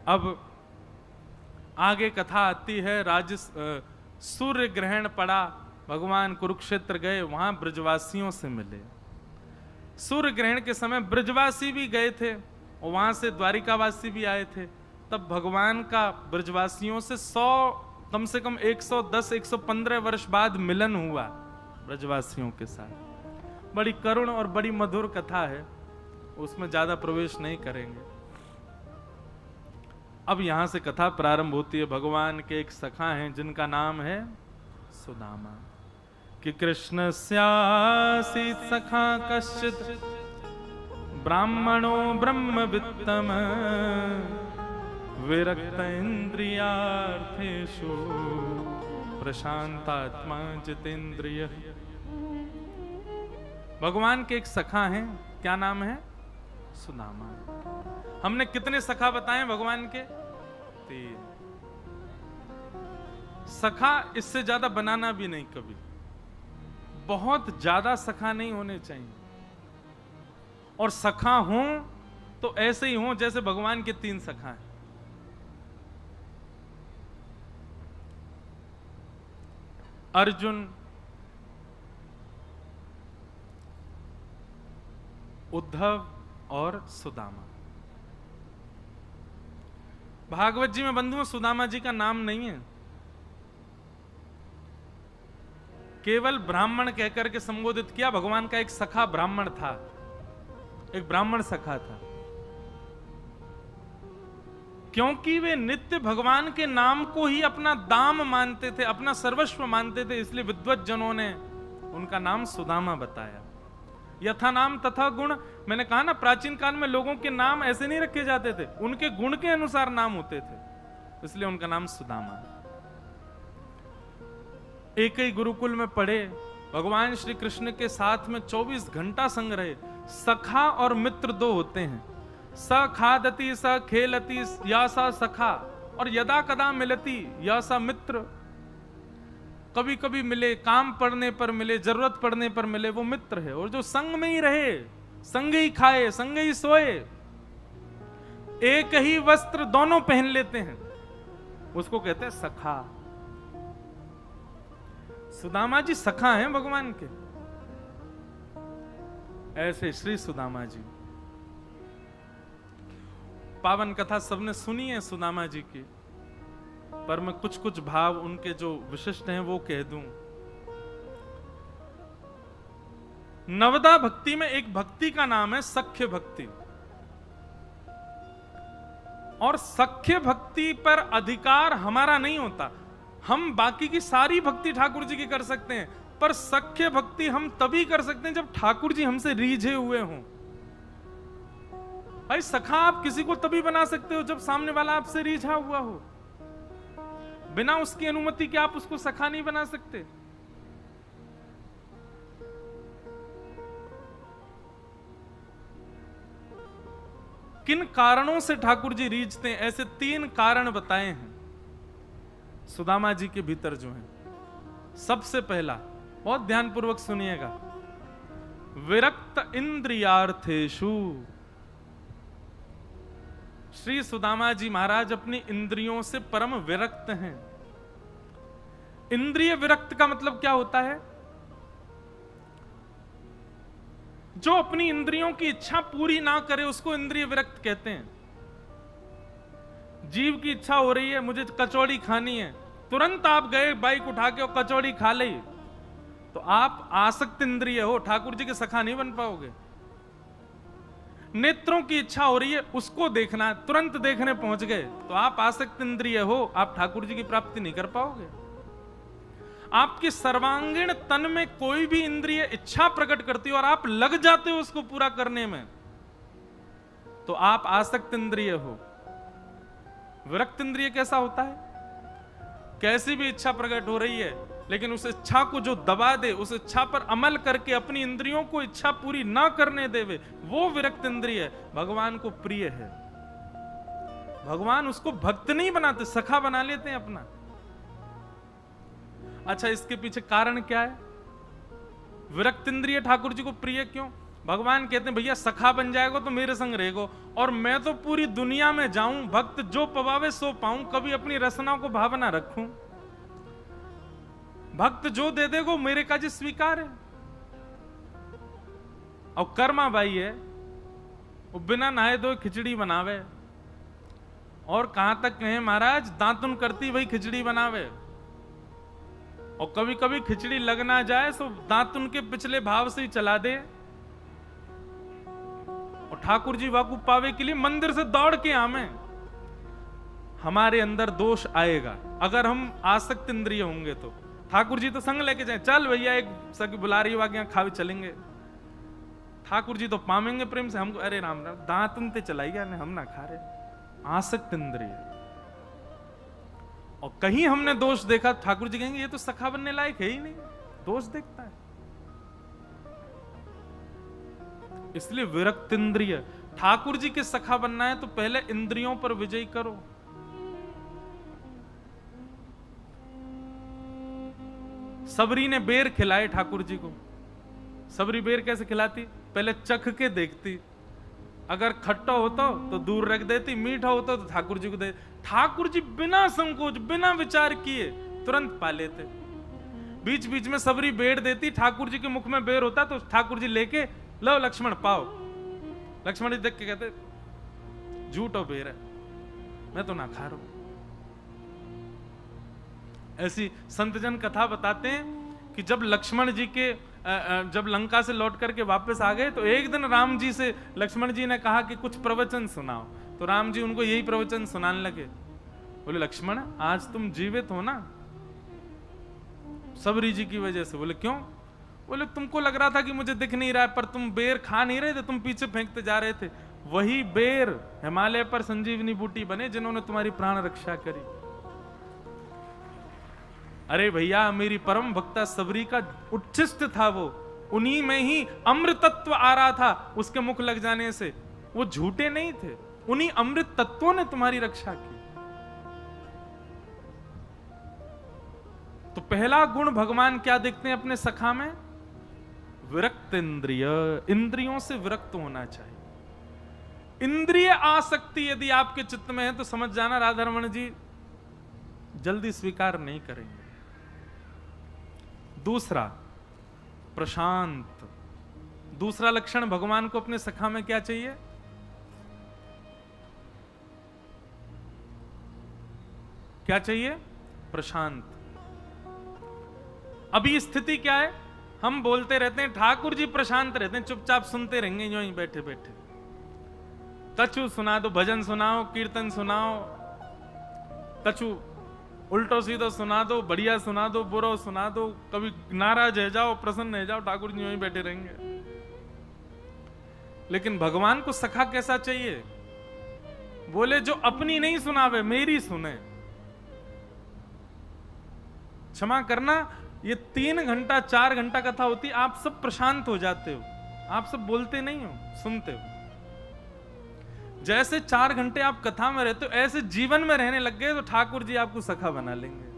अब आगे कथा आती है, सूर्य ग्रहण पड़ा, भगवान कुरुक्षेत्र गए, वहां ब्रजवासियों से मिले। सूर्य ग्रहण के समय ब्रजवासी भी गए थे और वहां से द्वारिकावासी भी आए थे, तब भगवान का ब्रजवासियों से कम से कम 110 115 वर्ष बाद मिलन हुआ ब्रजवासियों के साथ। बड़ी करुण और बड़ी मधुर कथा है, उसमें ज्यादा प्रवेश नहीं करेंगे। अब यहां से कथा प्रारंभ होती है। भगवान के एक सखा हैं जिनका नाम है सुदामा। कि कृष्ण स्यासी सखा कश्चित ब्राह्मणो ब्रह्मवित्तम विरक्त इंद्रियार्थेषु प्रशांतात्मा जितेंद्रिय। भगवान के एक सखा हैं, क्या नाम है? सुदामा। हमने कितने सखा बताए भगवान के? 3। सखा इससे ज्यादा बनाना भी नहीं कभी, बहुत ज्यादा सखा नहीं होने चाहिए। और सखा हों तो ऐसे ही हों जैसे भगवान के 3 सखा हैं। अर्जुन, उद्धव और सुदामा। भागवत जी में बंधुओं सुदामा जी का नाम नहीं है, केवल ब्राह्मण कहकर के संबोधित किया। भगवान का एक सखा ब्राह्मण था, एक ब्राह्मण सखा था। क्योंकि वे नित्य भगवान के नाम को ही अपना दाम मानते थे, अपना सर्वस्व मानते थे, इसलिए विद्वत जनों ने उनका नाम सुदामा बताया। यथा नाम तथा गुण। मैंने कहा ना, प्राचीन काल में लोगों के नाम ऐसे नहीं रखे जाते थे, उनके गुण के अनुसार नाम होते थे, इसलिए उनका नाम सुदामा। एक ही गुरुकुल में पढ़े, भगवान श्री कृष्ण के साथ में 24 घंटा संग रहे। सखा और मित्र 2 होते हैं, स खादति स खेलति या सा सखा, और यदा कदा मिलती या सा मित्र। कभी कभी मिले, काम पड़ने पर मिले, जरूरत पड़ने पर मिले, वो मित्र है। और जो संग में ही रहे, संग ही खाए, संग ही सोए, एक ही वस्त्र दोनों पहन लेते हैं, उसको कहते हैं सखा। सुदामा जी सखा हैं भगवान के। ऐसे श्री सुदामा जी। पावन कथा सबने सुनी है सुदामा जी की, पर मैं कुछ कुछ भाव उनके जो विशिष्ट हैं वो कह दूं। नवदा भक्ति में एक भक्ति का नाम है सख्य भक्ति, और सख्य भक्ति पर अधिकार हमारा नहीं होता। हम बाकी की सारी भक्ति ठाकुर जी की कर सकते हैं, पर सख्य भक्ति हम तभी कर सकते हैं जब ठाकुर जी हमसे रीझे हुए हों। भाई सखा आप किसी को तभी बना सकते हो जब सामने वाला आपसे रीझा हुआ हो। बिना उसकी अनुमति के आप उसको सखा नहीं बना सकते। किन कारणों से ठाकुर जी रीझते हैं? ऐसे 3 कारण बताए हैं सुदामा जी के भीतर जो हैं। सबसे पहला, बहुत ध्यानपूर्वक सुनिएगा, विरक्त इंद्रियार्थेषु। श्री सुदामा जी महाराज अपनी इंद्रियों से परम विरक्त हैं। इंद्रिय विरक्त का मतलब क्या होता है? जो अपनी इंद्रियों की इच्छा पूरी ना करे उसको इंद्रिय विरक्त कहते हैं। जीव की इच्छा हो रही है, मुझे कचौड़ी खानी है, तुरंत आप गए बाइक उठा के और कचौड़ी खा ली, तो आप आसक्त इंद्रिय हो, ठाकुर जी के सखा नहीं बन पाओगे। नेत्रों की इच्छा हो रही है, उसको देखना है, तुरंत देखने पहुंच गए, तो आप आसक्त इंद्रिय हो, आप ठाकुर जी की प्राप्ति नहीं कर पाओगे। आपके सर्वांगीण तन में कोई भी इंद्रिय इच्छा प्रकट करती हो और आप लग जाते हो उसको पूरा करने में, तो आप आसक्त इंद्रिय हो। विरक्त इंद्रिय कैसा होता है? कैसी भी इच्छा प्रकट हो रही है, लेकिन उस इच्छा को जो दबा दे, उस इच्छा पर अमल करके अपनी इंद्रियों को इच्छा पूरी ना करने देवे, वो विरक्त इंद्रिय भगवान को प्रिय है। भगवान उसको भक्त नहीं बनाते, सखा बना लेते हैं अपना। अच्छा, इसके पीछे कारण क्या है? विरक्त इंद्रिय ठाकुर जी को प्रिय क्यों? भगवान कहते हैं भैया सखा बन जाएगा तो मेरे संग रहेगो, और मैं तो पूरी दुनिया में जाऊं, भक्त जो पवावे सो पाऊं, कभी अपनी रसना को भावना रखूं। भक्त जो दे देगो मेरे का जी स्वीकार है। और कर्मा बाई है, वो बिना नहाए धोए खिचड़ी बनावे, और कहां तक कहें महाराज, दांतुन करती वही खिचड़ी बनावे। और कभी कभी खिचड़ी लग ना जाए तो दांतुन के पिछले भाव से ही चला दे। और ठाकुर जी वाकू पावे के लिए मंदिर से दौड़ के आवे। हमारे अंदर दोष आएगा अगर हम आसक्त इंद्रिय होंगे तो। ठाकुर जी तो संग लेके जाए, चल भैया एक सगी बुला रही वाक यहाँ खावे चलेंगे। ठाकुर जी तो पामेंगे प्रेम से हमको, अरे राम राम दांत उनते चलाइया ने, हम ना खा रहे। आसक्त इंद्रिय। और कहीं हमने दोष देखा, ठाकुर जी कहेंगे ये तो सखा बनने लायक है ही नहीं, दोष देखता है। इसलिए विरक्त इंद्रिय। ठाकुर जी के सखा बनना है तो पहले इंद्रियों पर विजय करो। सबरी ने बेर खिलाए ठाकुर जी को। सबरी बेर कैसे खिलाती? पहले चख के देखती, अगर खट्टा होता तो दूर रख देती, मीठा होता तो ठाकुर जी को दे। ठाकुर जी बिना संकोच बिना विचार किए तुरंत पा लेते। बीच बीच में सबरी बेर देती, ठाकुर जी के मुख में बेर होता तो ठाकुर जी लेके, लो लक्ष्मण पाओ। लक्ष्मण जी देख के कहते झूठ और बेर है, मैं तो ना खा रहा हूं। ऐसी संतजन कथा बताते हैं कि जब लक्ष्मण जी के जब लंका से लौट करके वापस आ गए तो एक दिन राम जी से लक्ष्मण जी ने कहा कि कुछ प्रवचन सुनाओ। तो राम जी उनको यही प्रवचन सुनाने लगे। बोले लक्ष्मण आज तुम जीवित हो ना, सबरी जी की वजह से। बोले क्यों? बोले तुमको लग रहा था कि मुझे दिख नहीं रहा है, पर तुम बेर खा नहीं रहे थे, तुम पीछे फेंकते जा रहे थे। वही बेर हिमालय पर संजीवनी बूटी बने जिन्होंने तुम्हारी प्राण रक्षा करी। अरे भैया मेरी परम भक्ता सबरी का उच्छिष्ट था वो, उन्हीं में ही अमृत तत्व आ रहा था उसके मुख लग जाने से। वो झूठे नहीं थे, उन्हीं अमृत तत्वों ने तुम्हारी रक्षा की। तो पहला गुण भगवान क्या देखते हैं अपने सखा में? विरक्त इंद्रिय। इंद्रियों से विरक्त होना चाहिए। इंद्रिय आसक्ति यदि आपके चित्त में है तो समझ जाना राधा रमण जी जल्दी स्वीकार नहीं करेंगे। दूसरा प्रशांत। दूसरा लक्षण भगवान को अपने सखा में क्या चाहिए? क्या चाहिए? प्रशांत। अभी स्थिति क्या है? हम बोलते रहते हैं ठाकुर जी प्रशांत रहते हैं, चुपचाप सुनते रहेंगे यूं ही बैठे बैठे। कछु सुना दो, भजन सुनाओ, कीर्तन सुनाओ, कछु उल्टो सीधो सुना दो, बढ़िया सुना दो, बुरो सुना दो, कभी नाराज है जाओ, प्रसन्न है जाओ, ठाकुर जी वहीं बैठे रहेंगे। लेकिन भगवान को सखा कैसा चाहिए? बोले जो अपनी नहीं सुनावे, मेरी सुने। क्षमा करना, ये 3 घंटा 4 घंटा कथा होती, आप सब प्रशांत हो जाते हो, आप सब बोलते नहीं हो, सुनते हो। जैसे 4 घंटे आप कथा में रहते हो, ऐसे जीवन में रहने लग गए तो ठाकुर जी आपको सखा बना लेंगे।